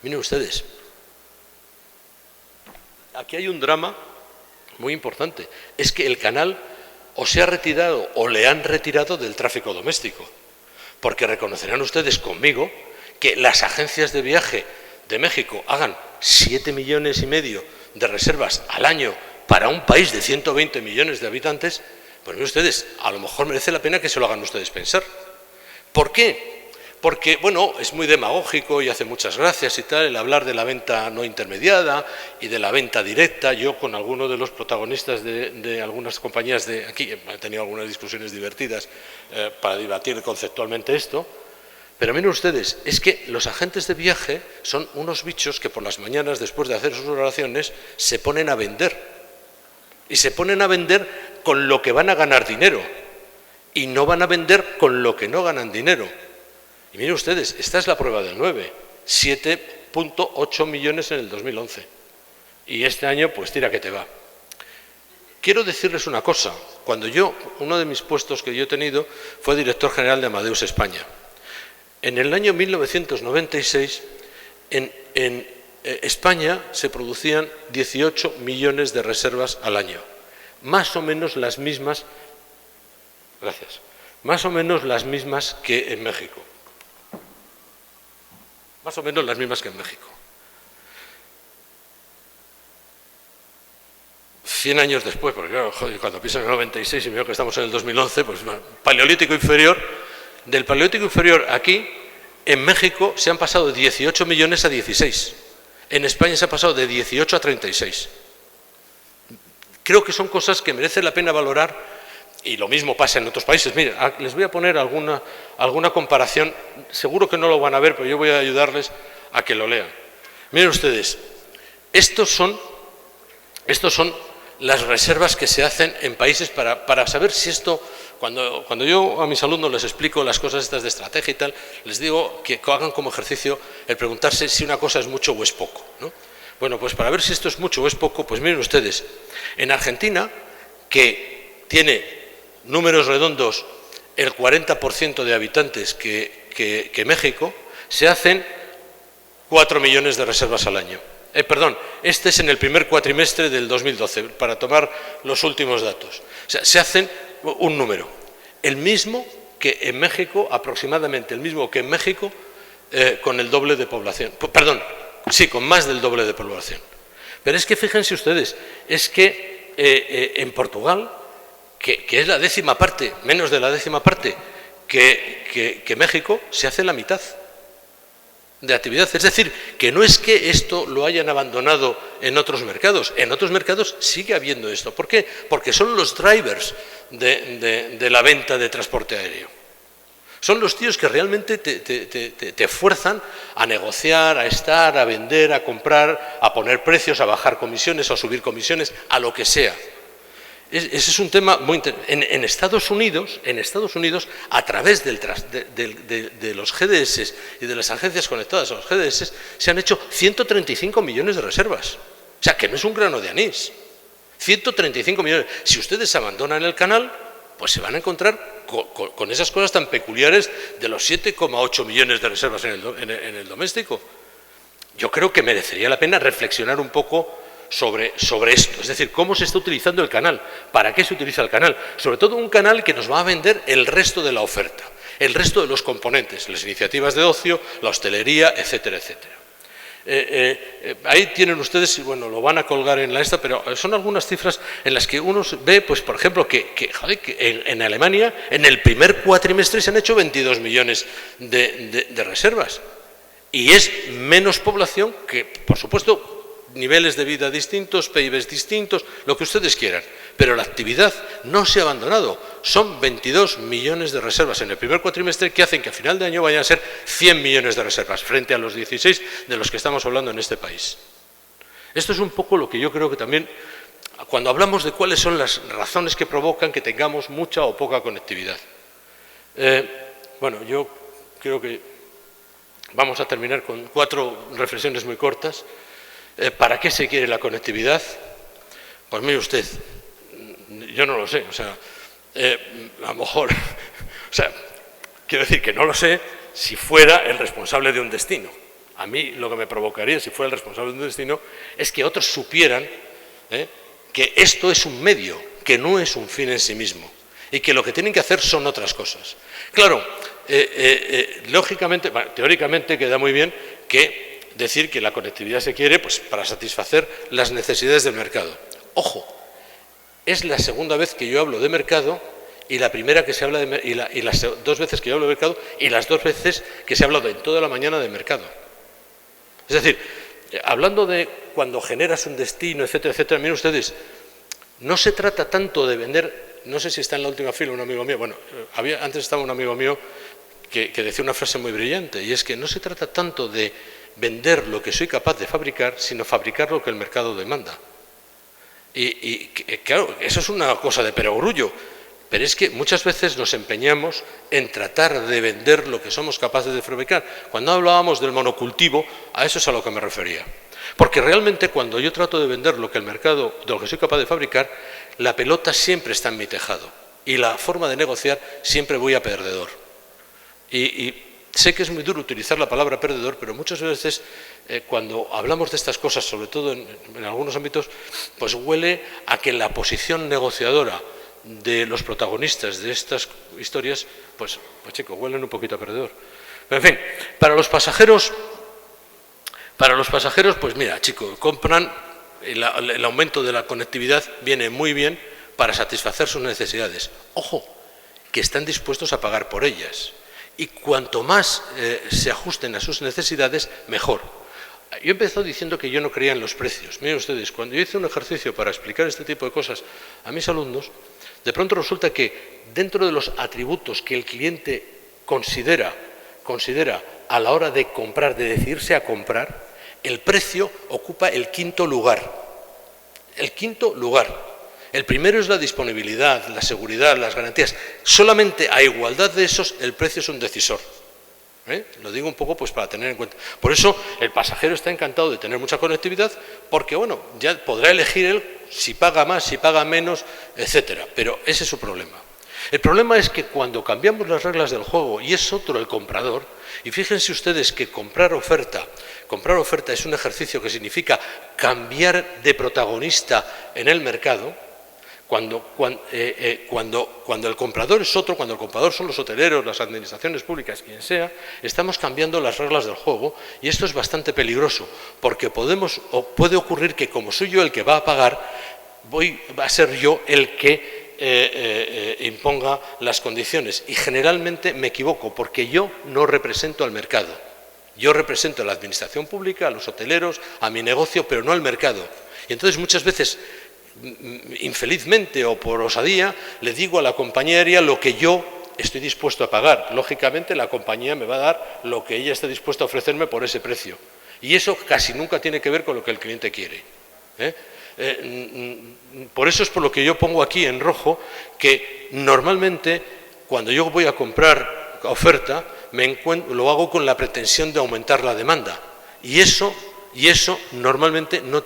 Miren ustedes, aquí hay un drama muy importante. Es que el canal o se ha retirado o le han retirado del tráfico doméstico. Porque reconocerán ustedes conmigo que las agencias de viaje de México hagan 7,5 millones de reservas al año para un país de 120 millones de habitantes, pues miren ustedes, a lo mejor merece la pena que se lo hagan ustedes pensar. ¿Por qué? Porque, bueno, es muy demagógico y hace muchas gracias y tal el hablar de la venta no intermediada y de la venta directa. Yo con algunos de los protagonistas de algunas compañías de aquí he tenido algunas discusiones divertidas para debatir conceptualmente esto. Pero miren ustedes, es que los agentes de viaje son unos bichos que por las mañanas, después de hacer sus oraciones, se ponen a vender. Y se ponen a vender con lo que van a ganar dinero. Y no van a vender con lo que no ganan dinero. Y miren ustedes, esta es la prueba del 9, 7,8 millones en el 2011. Y este año, pues tira que te va. Quiero decirles una cosa. Uno de mis puestos que yo he tenido fue director general de Amadeus España. En el año 1996, en España se producían 18 millones de reservas al año. Más o menos las mismas, gracias, más o menos las mismas que en México. Más o menos las mismas que en México. 100 años después, porque claro, joder, cuando pienso en el 96 y veo que estamos en el 2011, pues Paleolítico inferior, del Paleolítico inferior aquí, en México se han pasado de 18 millones a 16. En España se ha pasado de 18 a 36. Creo que son cosas que merece la pena valorar y lo mismo pasa en otros países. Miren, les voy a poner alguna comparación, seguro que no lo van a ver, pero yo voy a ayudarles a que lo lean. Miren ustedes, estos son las reservas que se hacen en países para saber si esto, cuando yo a mis alumnos les explico las cosas estas de estrategia y tal, les digo que hagan como ejercicio el preguntarse si una cosa es mucho o es poco, ¿no? Bueno, pues para ver si esto es mucho o es poco, pues miren ustedes, en Argentina, que tiene números redondos el 40% de habitantes que México, se hacen 4 millones de reservas al año. Perdón, este es en el primer cuatrimestre del 2012, para tomar los últimos datos. O sea, se hacen un número, el mismo que en México, aproximadamente el mismo que en México, con el doble de población. Perdón, sí, con más del doble de población. Pero es que fíjense ustedes, es que en Portugal, que es la 10ª parte, menos de la 10ª parte que México, se hace la mitad de actividad. Es decir, que no es que esto lo hayan abandonado en otros mercados sigue habiendo esto. ¿Por qué? Porque son los drivers de la venta de transporte aéreo. Son los tíos que realmente te fuerzan a negociar, a estar, a vender, a comprar, a poner precios, a bajar comisiones, a subir comisiones, a lo que sea. Ese es un tema muy interesante. En Estados Unidos, a través de los GDS y de las agencias conectadas a los GDS, se han hecho 135 millones de reservas. O sea, que no es un grano de anís. 135 millones. Si ustedes abandonan el canal, pues se van a encontrar con esas cosas tan peculiares de los 7,8 millones de reservas en el doméstico. Yo creo que merecería la pena reflexionar un poco sobre esto, es decir, cómo se está utilizando el canal, para qué se utiliza el canal, sobre todo un canal que nos va a vender el resto de la oferta, el resto de los componentes, las iniciativas de ocio, la hostelería, etcétera, etcétera. Ahí tienen ustedes, bueno, lo van a colgar en la esta, pero son algunas cifras en las que uno ve, pues por ejemplo, que en Alemania, en el primer cuatrimestre se han hecho 22 millones de reservas, y es menos población que, por supuesto, niveles de vida distintos, PIBs distintos, lo que ustedes quieran, pero la actividad no se ha abandonado. Son 22 millones de reservas en el primer cuatrimestre que hacen que a final de año vayan a ser 100 millones de reservas, frente a los 16 de los que estamos hablando en este país. Esto es un poco lo que yo creo que también, cuando hablamos de cuáles son las razones que provocan que tengamos mucha o poca conectividad. Bueno, yo creo que vamos a terminar con 4 reflexiones muy cortas. ¿Para qué se quiere la conectividad? Pues mire usted, yo no lo sé, o sea, a lo mejor, o sea, quiero decir que no lo sé si fuera el responsable de un destino. A mí lo que me provocaría si fuera el responsable de un destino es que otros supieran que esto es un medio, que no es un fin en sí mismo, y que lo que tienen que hacer son otras cosas. Claro, lógicamente, teóricamente queda muy bien que decir que la conectividad se quiere pues para satisfacer las necesidades del mercado. Ojo, es la segunda vez que yo hablo de mercado y la primera que se habla de y las 2 veces que yo hablo de mercado y las 2 veces que se ha hablado en toda la mañana de mercado. Es decir, hablando de cuando generas un destino, etcétera, etcétera, miren ustedes, no se trata tanto de vender, no sé si está en la última fila un amigo mío, bueno, antes estaba un amigo mío que decía una frase muy brillante, y es que no se trata tanto de vender lo que soy capaz de fabricar, sino fabricar lo que el mercado demanda. Y claro, eso es una cosa de perogrullo, pero es que muchas veces nos empeñamos en tratar de vender lo que somos capaces de fabricar. Cuando hablábamos del monocultivo, a eso es a lo que me refería. Porque realmente cuando yo trato de vender lo que el mercado, de lo que soy capaz de fabricar, la pelota siempre está en mi tejado y la forma de negociar siempre voy a perdedor. Y sé que es muy duro utilizar la palabra perdedor, pero muchas veces cuando hablamos de estas cosas, sobre todo en algunos ámbitos, pues huele a que la posición negociadora de los protagonistas de estas historias, pues chicos, huelen un poquito a perdedor. Pero, en fin, para los pasajeros, pues mira, chicos, compran, el aumento de la conectividad viene muy bien para satisfacer sus necesidades. Ojo, que están dispuestos a pagar por ellas. Y cuanto más se ajusten a sus necesidades, mejor. Yo he empezado diciendo que yo no creía en los precios. Miren ustedes, cuando yo hice un ejercicio para explicar este tipo de cosas a mis alumnos, de pronto resulta que dentro de los atributos que el cliente considera a la hora de comprar, de decidirse a comprar, el precio ocupa el 5º lugar. El 5º lugar. El primero es la disponibilidad, la seguridad, las garantías. Solamente a igualdad de esos, el precio es un decisor. Lo digo un poco pues para tener en cuenta. Por eso el pasajero está encantado de tener mucha conectividad, porque bueno, ya podrá elegir él si paga más, si paga menos, etcétera. Pero ese es su problema. El problema es que cuando cambiamos las reglas del juego, y es otro el comprador, y fíjense ustedes que comprar oferta es un ejercicio que significa cambiar de protagonista en el mercado. Cuando el comprador es otro, cuando el comprador son los hoteleros, las administraciones públicas, quien sea, estamos cambiando las reglas del juego, y esto es bastante peligroso, porque puede ocurrir que como soy yo el que va a pagar, va a ser yo el que imponga las condiciones, y generalmente me equivoco, porque yo no represento al mercado. Yo represento a la administración pública, a los hoteleros, a mi negocio, pero no al mercado. Y entonces muchas veces, infelizmente o por osadía, le digo a la compañía aérea lo que yo estoy dispuesto a pagar. Lógicamente la compañía me va a dar lo que ella esté dispuesta a ofrecerme por ese precio. Y eso casi nunca tiene que ver con lo que el cliente quiere. Por eso es por lo que yo pongo aquí en rojo que normalmente cuando yo voy a comprar oferta lo hago con la pretensión de aumentar la demanda, y eso normalmente no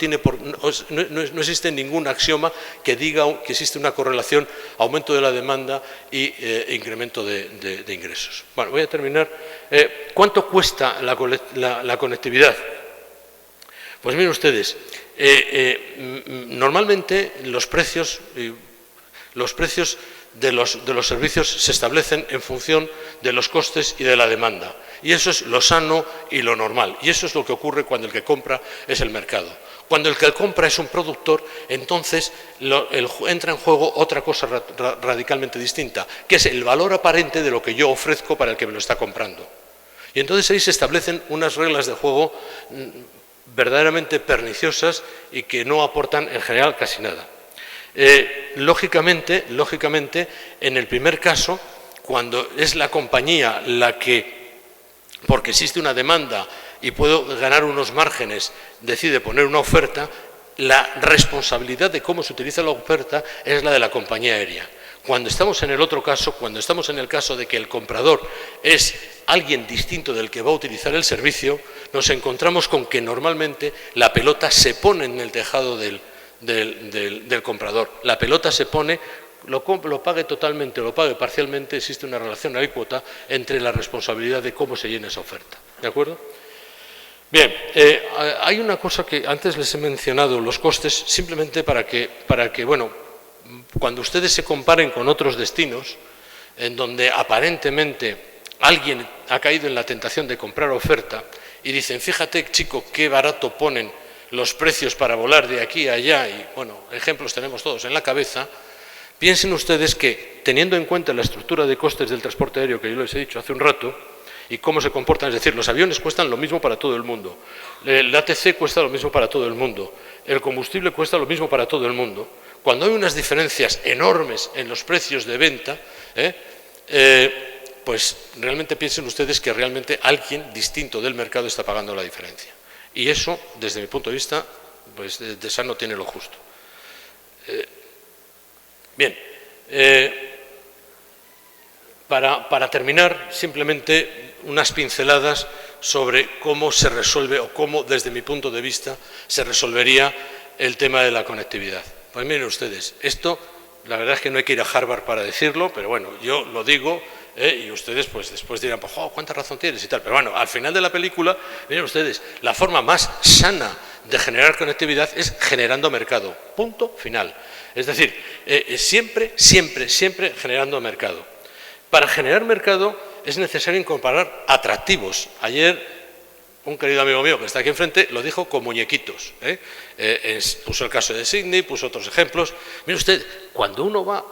existe ningún axioma que diga que existe una correlación aumento de la demanda y incremento de ingresos. Bueno, voy a terminar. ¿Cuánto cuesta la conectividad? Pues miren ustedes, normalmente los precios de los servicios se establecen en función de los costes y de la demanda. Y eso es lo sano y lo normal. Y eso es lo que ocurre cuando el que compra es el mercado. Cuando el que compra es un productor, entonces entra en juego otra cosa radicalmente distinta, que es el valor aparente de lo que yo ofrezco para el que me lo está comprando. Y entonces ahí se establecen unas reglas de juego verdaderamente perniciosas y que no aportan en general casi nada. Lógicamente, en el primer caso, cuando es la compañía la que, porque existe una demanda y puedo ganar unos márgenes, decide poner una oferta, la responsabilidad de cómo se utiliza la oferta es la de la compañía aérea. Cuando estamos en el otro caso, cuando estamos en el caso de que el comprador es alguien distinto del que va a utilizar el servicio, nos encontramos con que normalmente la pelota se pone en el tejado del comprador. La pelota se pone, lo pague totalmente o lo pague parcialmente, existe una relación alícuota entre la responsabilidad de cómo se llena esa oferta. ¿De acuerdo? Bien, hay una cosa que antes les he mencionado, los costes, simplemente para que bueno, cuando ustedes se comparen con otros destinos, en donde aparentemente alguien ha caído en la tentación de comprar oferta y dicen, fíjate chico, qué barato ponen los precios para volar de aquí a allá, y bueno, ejemplos tenemos todos en la cabeza, piensen ustedes que, teniendo en cuenta la estructura de costes del transporte aéreo que yo les he dicho hace un rato, y cómo se comportan, es decir, los aviones cuestan lo mismo para todo el mundo, el ATC cuesta lo mismo para todo el mundo, el combustible cuesta lo mismo para todo el mundo. Cuando hay unas diferencias enormes en los precios de venta, pues realmente piensen ustedes que realmente alguien distinto del mercado está pagando la diferencia. Y eso, desde mi punto de vista, pues de sano tiene lo justo. Bien, para terminar, simplemente unas pinceladas sobre cómo se resuelve o cómo, desde mi punto de vista, se resolvería el tema de la conectividad. Pues miren ustedes, esto, la verdad es que no hay que ir a Harvard para decirlo, pero bueno, yo lo digo, y ustedes pues después dirán, pues, oh, ¿cuánta razón tienes? Y tal. Pero bueno, al final de la película, miren ustedes, la forma más sana de generar conectividad es generando mercado. Punto final. Es decir, siempre generando mercado. Para generar mercado es necesario incorporar atractivos. Ayer un querido amigo mío que está aquí enfrente lo dijo con muñequitos. Puso el caso de Sydney, puso otros ejemplos. Mire usted, cuando uno va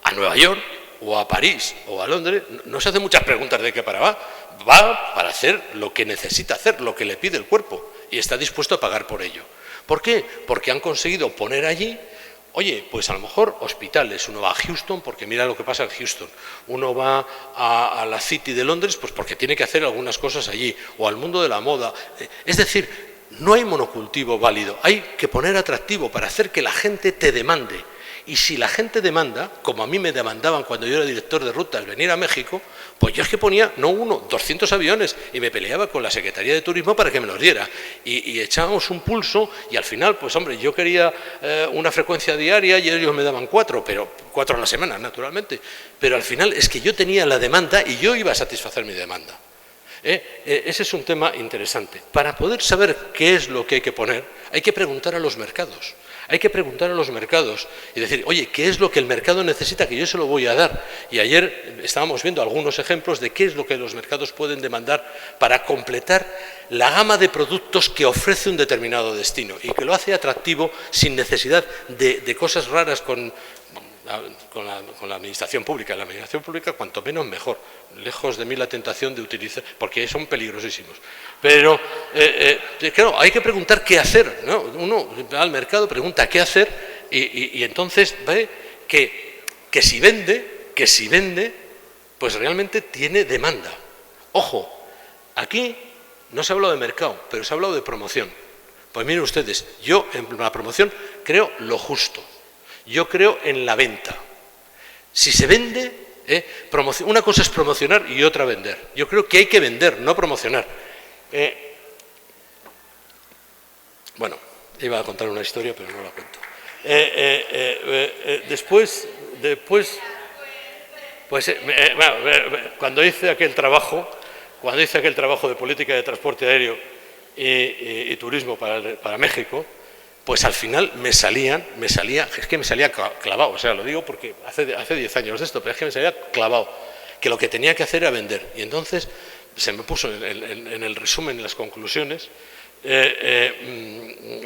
a Nueva York o a París o a Londres, no se hace muchas preguntas de qué va para hacer lo que necesita hacer, lo que le pide el cuerpo, y está dispuesto a pagar por ello. ¿Por qué? Porque han conseguido poner allí, oye, pues a lo mejor hospitales. Uno va a Houston porque mira lo que pasa en Houston. Uno va a la City de Londres pues porque tiene que hacer algunas cosas allí, o al mundo de la moda. Es decir, no hay monocultivo válido, hay que poner atractivo para hacer que la gente te demande. Y si la gente demanda, como a mí me demandaban cuando yo era director de rutas, venir a México, pues yo es que ponía, no 1, 200 aviones y me peleaba con la Secretaría de Turismo para que me los diera. Y echábamos un pulso y al final, pues hombre, yo quería una frecuencia diaria y ellos me daban 4, pero 4 a la semana, naturalmente. Pero al final es que yo tenía la demanda y yo iba a satisfacer mi demanda. Ese es un tema interesante. Para poder saber qué es lo que hay que poner, hay que preguntar a los mercados. Hay que preguntar a los mercados y decir, oye, ¿qué es lo que el mercado necesita que yo se lo voy a dar? Y ayer estábamos viendo algunos ejemplos de qué es lo que los mercados pueden demandar para completar la gama de productos que ofrece un determinado destino y que lo hace atractivo sin necesidad de cosas raras con la administración pública. La administración pública, cuanto menos mejor. Lejos de mí la tentación de utilizar, porque son peligrosísimos. Pero, claro, hay que preguntar qué hacer, ¿no? Uno va al mercado, pregunta qué hacer y entonces ve que si vende, pues realmente tiene demanda. Ojo, aquí no se ha hablado de mercado, pero se ha hablado de promoción. Pues miren ustedes, yo en la promoción creo lo justo. Yo creo en la venta. Si se vende, una cosa es promocionar y otra vender. Yo creo que hay que vender, no promocionar. Bueno, iba a contar una historia, pero no la cuento. Después, pues, cuando hice aquel trabajo de política de transporte aéreo y turismo para México, pues al final me salía clavado, o sea, lo digo porque hace 10 años de esto, pero es que me salía clavado, que lo que tenía que hacer era vender. Y entonces se me puso en el resumen, en las conclusiones,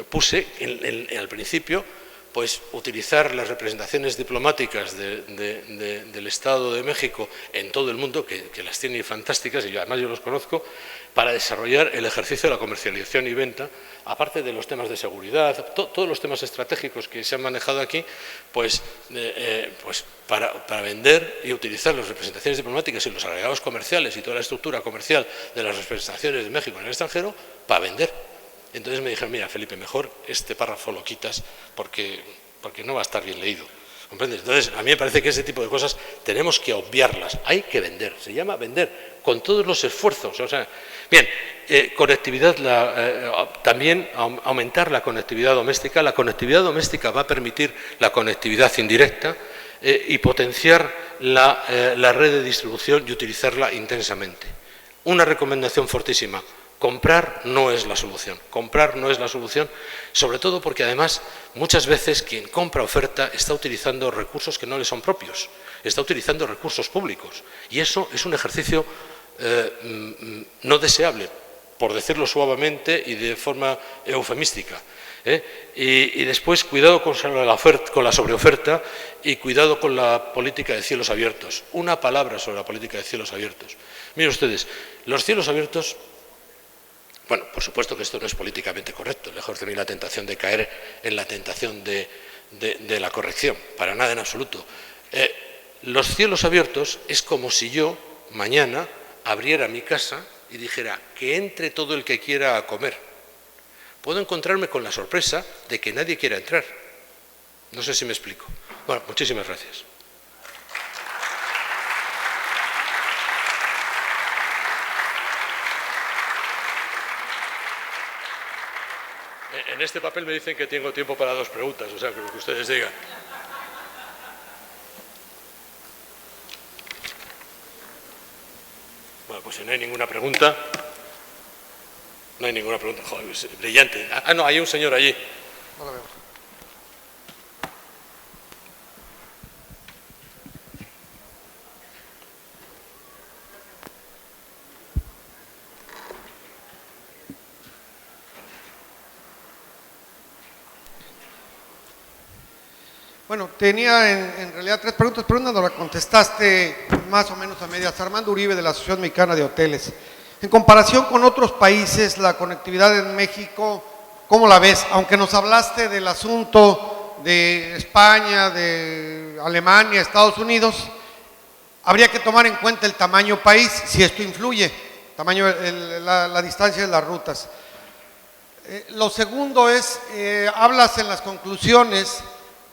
puse al principio, pues utilizar las representaciones diplomáticas del Estado de México en todo el mundo, que las tiene fantásticas, y además yo los conozco, para desarrollar el ejercicio de la comercialización y venta, aparte de los temas de seguridad, todos los temas estratégicos que se han manejado aquí, pues para vender y utilizar las representaciones diplomáticas y los agregados comerciales y toda la estructura comercial de las representaciones de México en el extranjero, para vender. Entonces me dijeron, mira, Felipe, mejor este párrafo lo quitas porque no va a estar bien leído. ¿Comprendes? Entonces, a mí me parece que ese tipo de cosas tenemos que obviarlas. Hay que vender, se llama vender, con todos los esfuerzos. O sea, bien, conectividad, también aumentar la conectividad doméstica. La conectividad doméstica va a permitir la conectividad indirecta y potenciar la red de distribución y utilizarla intensamente. Una recomendación fortísima. Comprar no es la solución. Comprar no es la solución, sobre todo porque además muchas veces quien compra oferta está utilizando recursos que no le son propios, está utilizando recursos públicos y eso es un ejercicio no deseable, por decirlo suavemente y de forma eufemística. Y después cuidado con la sobreoferta y cuidado con la política de cielos abiertos. Una palabra sobre la política de cielos abiertos. Miren ustedes, los cielos abiertos. Bueno, por supuesto que esto no es políticamente correcto, lejos de mí la tentación de caer en la tentación de la corrección, para nada en absoluto. Los cielos abiertos es como si yo mañana abriera mi casa y dijera que entre todo el que quiera a comer. Puedo encontrarme con la sorpresa de que nadie quiera entrar. No sé si me explico. Bueno, muchísimas gracias. En este papel me dicen que tengo tiempo para 2 preguntas, o sea, que lo que ustedes digan. Bueno, pues si no hay ninguna pregunta. No hay ninguna pregunta. Joder, es brillante. No, hay un señor allí. No lo veo. Bueno, tenía en realidad 3 preguntas, pero una no la contestaste más o menos a medias. Armando Uribe, de la Asociación Mexicana de Hoteles. En comparación con otros países, la conectividad en México, ¿cómo la ves? Aunque nos hablaste del asunto de España, de Alemania, Estados Unidos, habría que tomar en cuenta el tamaño país, si esto influye, la distancia de las rutas. Lo segundo es, hablas en las conclusiones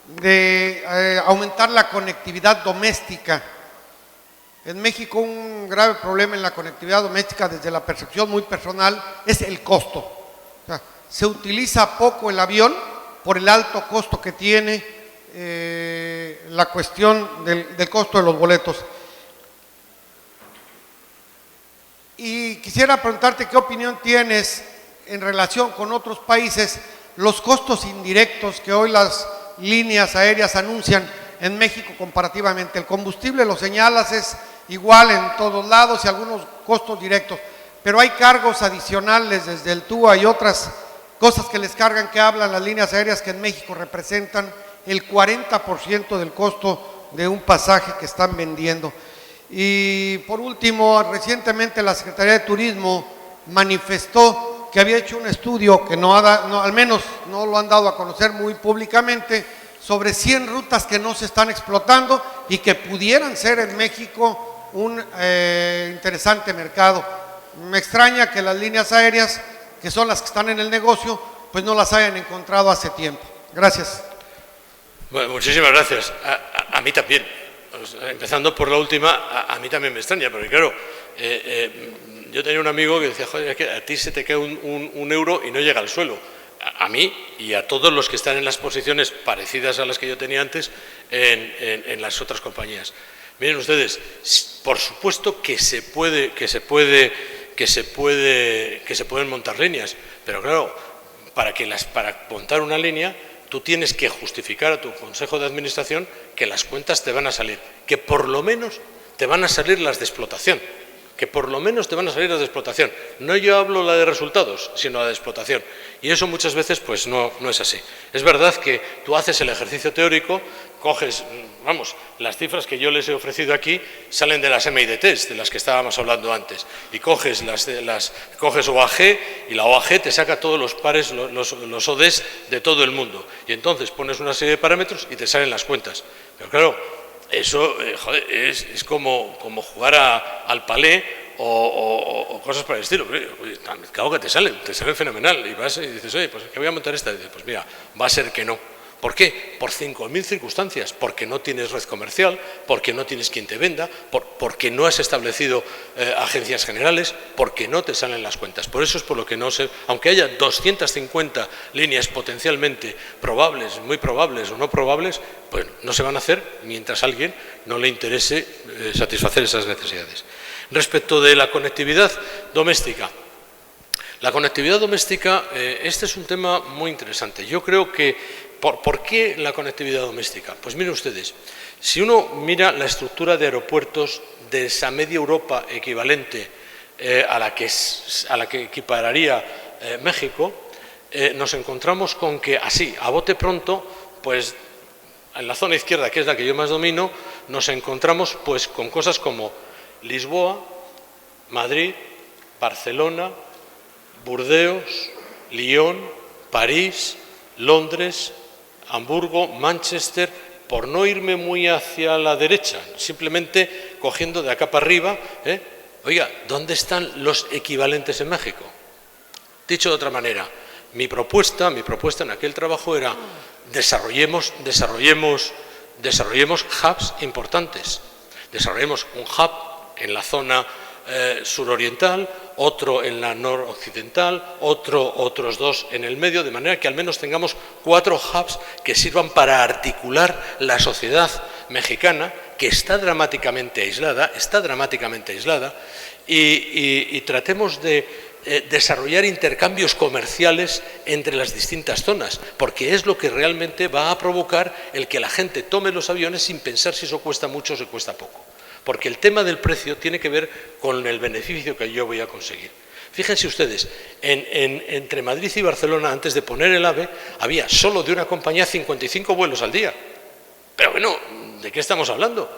de aumentar la conectividad doméstica. En México un grave problema en la conectividad doméstica, desde la percepción muy personal, es el costo. O sea, se utiliza poco el avión por el alto costo que tiene, la cuestión del costo de los boletos. Y quisiera preguntarte qué opinión tienes en relación con otros países, los costos indirectos que hoy las líneas aéreas anuncian en México comparativamente. El combustible, lo señalas, es igual en todos lados y algunos costos directos, pero hay cargos adicionales desde el TUA y otras cosas que les cargan, que hablan las líneas aéreas, que en México representan el 40% del costo de un pasaje que están vendiendo. Y por último, recientemente la Secretaría de Turismo manifestó que había hecho un estudio que al menos no lo han dado a conocer muy públicamente, sobre 100 rutas que no se están explotando y que pudieran ser en México un interesante mercado. Me extraña que las líneas aéreas, que son las que están en el negocio, pues no las hayan encontrado hace tiempo. Gracias. Bueno, muchísimas gracias. A mí también. Empezando por la última, a mí también me extraña, porque claro, yo tenía un amigo que decía, joder, es que a ti se te cae un euro y no llega al suelo. A mí y a todos los que están en las posiciones parecidas a las que yo tenía antes en las otras compañías. Miren ustedes, por supuesto que se pueden montar líneas, pero claro, para montar una línea tú tienes que justificar a tu consejo de administración que las cuentas te van a salir, que por lo menos te van a salir las de explotación, No yo hablo la de resultados, sino la de explotación. Y eso muchas veces pues no es así. Es verdad que tú haces el ejercicio teórico, coges, las cifras que yo les he ofrecido aquí salen de las MIDTs, de las que estábamos hablando antes, y coges coges OAG, y la OAG te saca todos los pares, los ODS de todo el mundo, y entonces pones una serie de parámetros y te salen las cuentas. Pero claro, eso es como jugar al palé o cosas por el estilo. Claro que te salen fenomenal, y vas y dices, oye, pues que voy a montar esta, y dices, pues mira, va a ser que no. ¿Por qué? Por 5.000 circunstancias, porque no tienes red comercial, porque no tienes quien te venda, porque no has establecido agencias generales, porque no te salen las cuentas. Por eso es por lo que no se, aunque haya 250 líneas potencialmente probables, muy probables o no probables, pues no se van a hacer mientras a alguien no le interese satisfacer esas necesidades. Respecto de la conectividad doméstica. La conectividad doméstica, este es un tema muy interesante. Yo creo que, ¿por qué la conectividad doméstica? Pues miren ustedes, si uno mira la estructura de aeropuertos de esa media Europa equivalente a la que equipararía México, nos encontramos con que así, a bote pronto, pues en la zona izquierda, que es la que yo más domino, nos encontramos pues con cosas como Lisboa, Madrid, Barcelona, Burdeos, Lyon, París, Londres, Hamburgo, Manchester, por no irme muy hacia la derecha, simplemente cogiendo de acá para arriba, oiga, ¿dónde están los equivalentes en México? Dicho de otra manera, mi propuesta en aquel trabajo era desarrollemos hubs importantes, desarrollemos un hub en la zona suroriental, otro en la noroccidental, otros dos en el medio, de manera que al menos tengamos 4 hubs que sirvan para articular la sociedad mexicana, que está dramáticamente aislada, y tratemos de desarrollar intercambios comerciales entre las distintas zonas, porque es lo que realmente va a provocar el que la gente tome los aviones sin pensar si eso cuesta mucho o si cuesta poco. Porque el tema del precio tiene que ver con el beneficio que yo voy a conseguir. Fíjense ustedes, entre Madrid y Barcelona, antes de poner el AVE, había solo de una compañía 55 vuelos al día. Pero bueno, ¿de qué estamos hablando?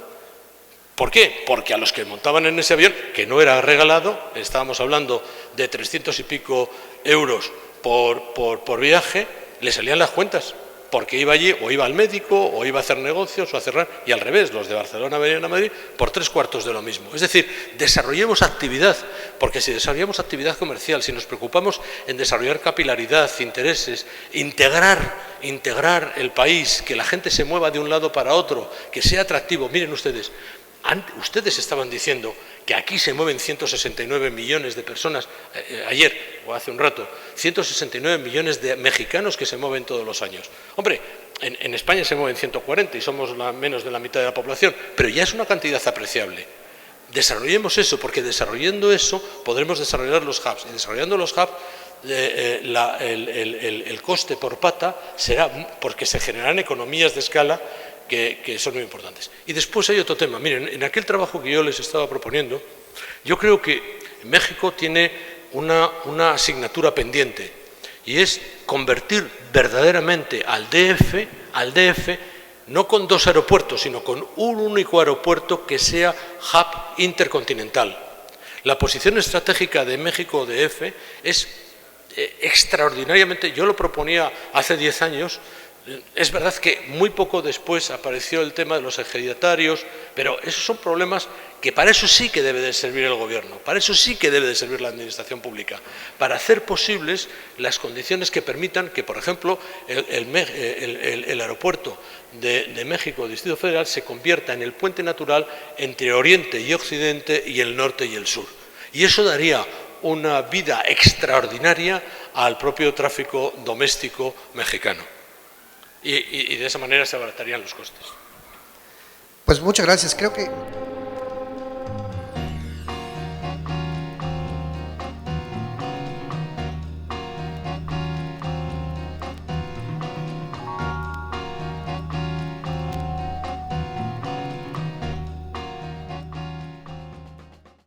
¿Por qué? Porque a los que montaban en ese avión, que no era regalado, estábamos hablando de 300 y pico euros por viaje, le salían las cuentas. porque iba allí o iba al médico o iba a hacer negocios o a cerrar, y al revés, los de Barcelona venían a Madrid por 3/4 de lo mismo. Es decir, desarrollemos actividad, porque si desarrollamos actividad comercial, si nos preocupamos en desarrollar capilaridad, intereses, integrar el país, que la gente se mueva de un lado para otro, que sea atractivo. Miren ustedes, ustedes estaban diciendo que aquí se mueven 169 millones de personas, ayer o hace un rato, 169 millones de mexicanos que se mueven todos los años. Hombre, en España se mueven 140 y somos menos de la mitad de la población, pero ya es una cantidad apreciable. Desarrollemos eso, porque desarrollando eso podremos desarrollar los hubs. Y desarrollando los hubs, el coste por pata será, porque se generarán economías de escala que son muy importantes. Y después hay otro tema. Miren, en aquel trabajo que yo les estaba proponiendo, yo creo que México tiene una asignatura pendiente, y es convertir verdaderamente al DF, no con 2 aeropuertos, sino con un único aeropuerto que sea hub intercontinental. La posición estratégica de México DF es extraordinariamente, yo lo proponía hace 10 años, es verdad que muy poco después apareció el tema de los ejidatarios, pero esos son problemas que para eso sí que debe de servir el gobierno, para eso sí que debe de servir la administración pública, para hacer posibles las condiciones que permitan que, por ejemplo, el aeropuerto de México, Distrito Federal, se convierta en el puente natural entre Oriente y Occidente y el norte y el sur. Y eso daría una vida extraordinaria al propio tráfico doméstico mexicano. Y de esa manera se abaratarían los costes. Pues muchas gracias. Creo que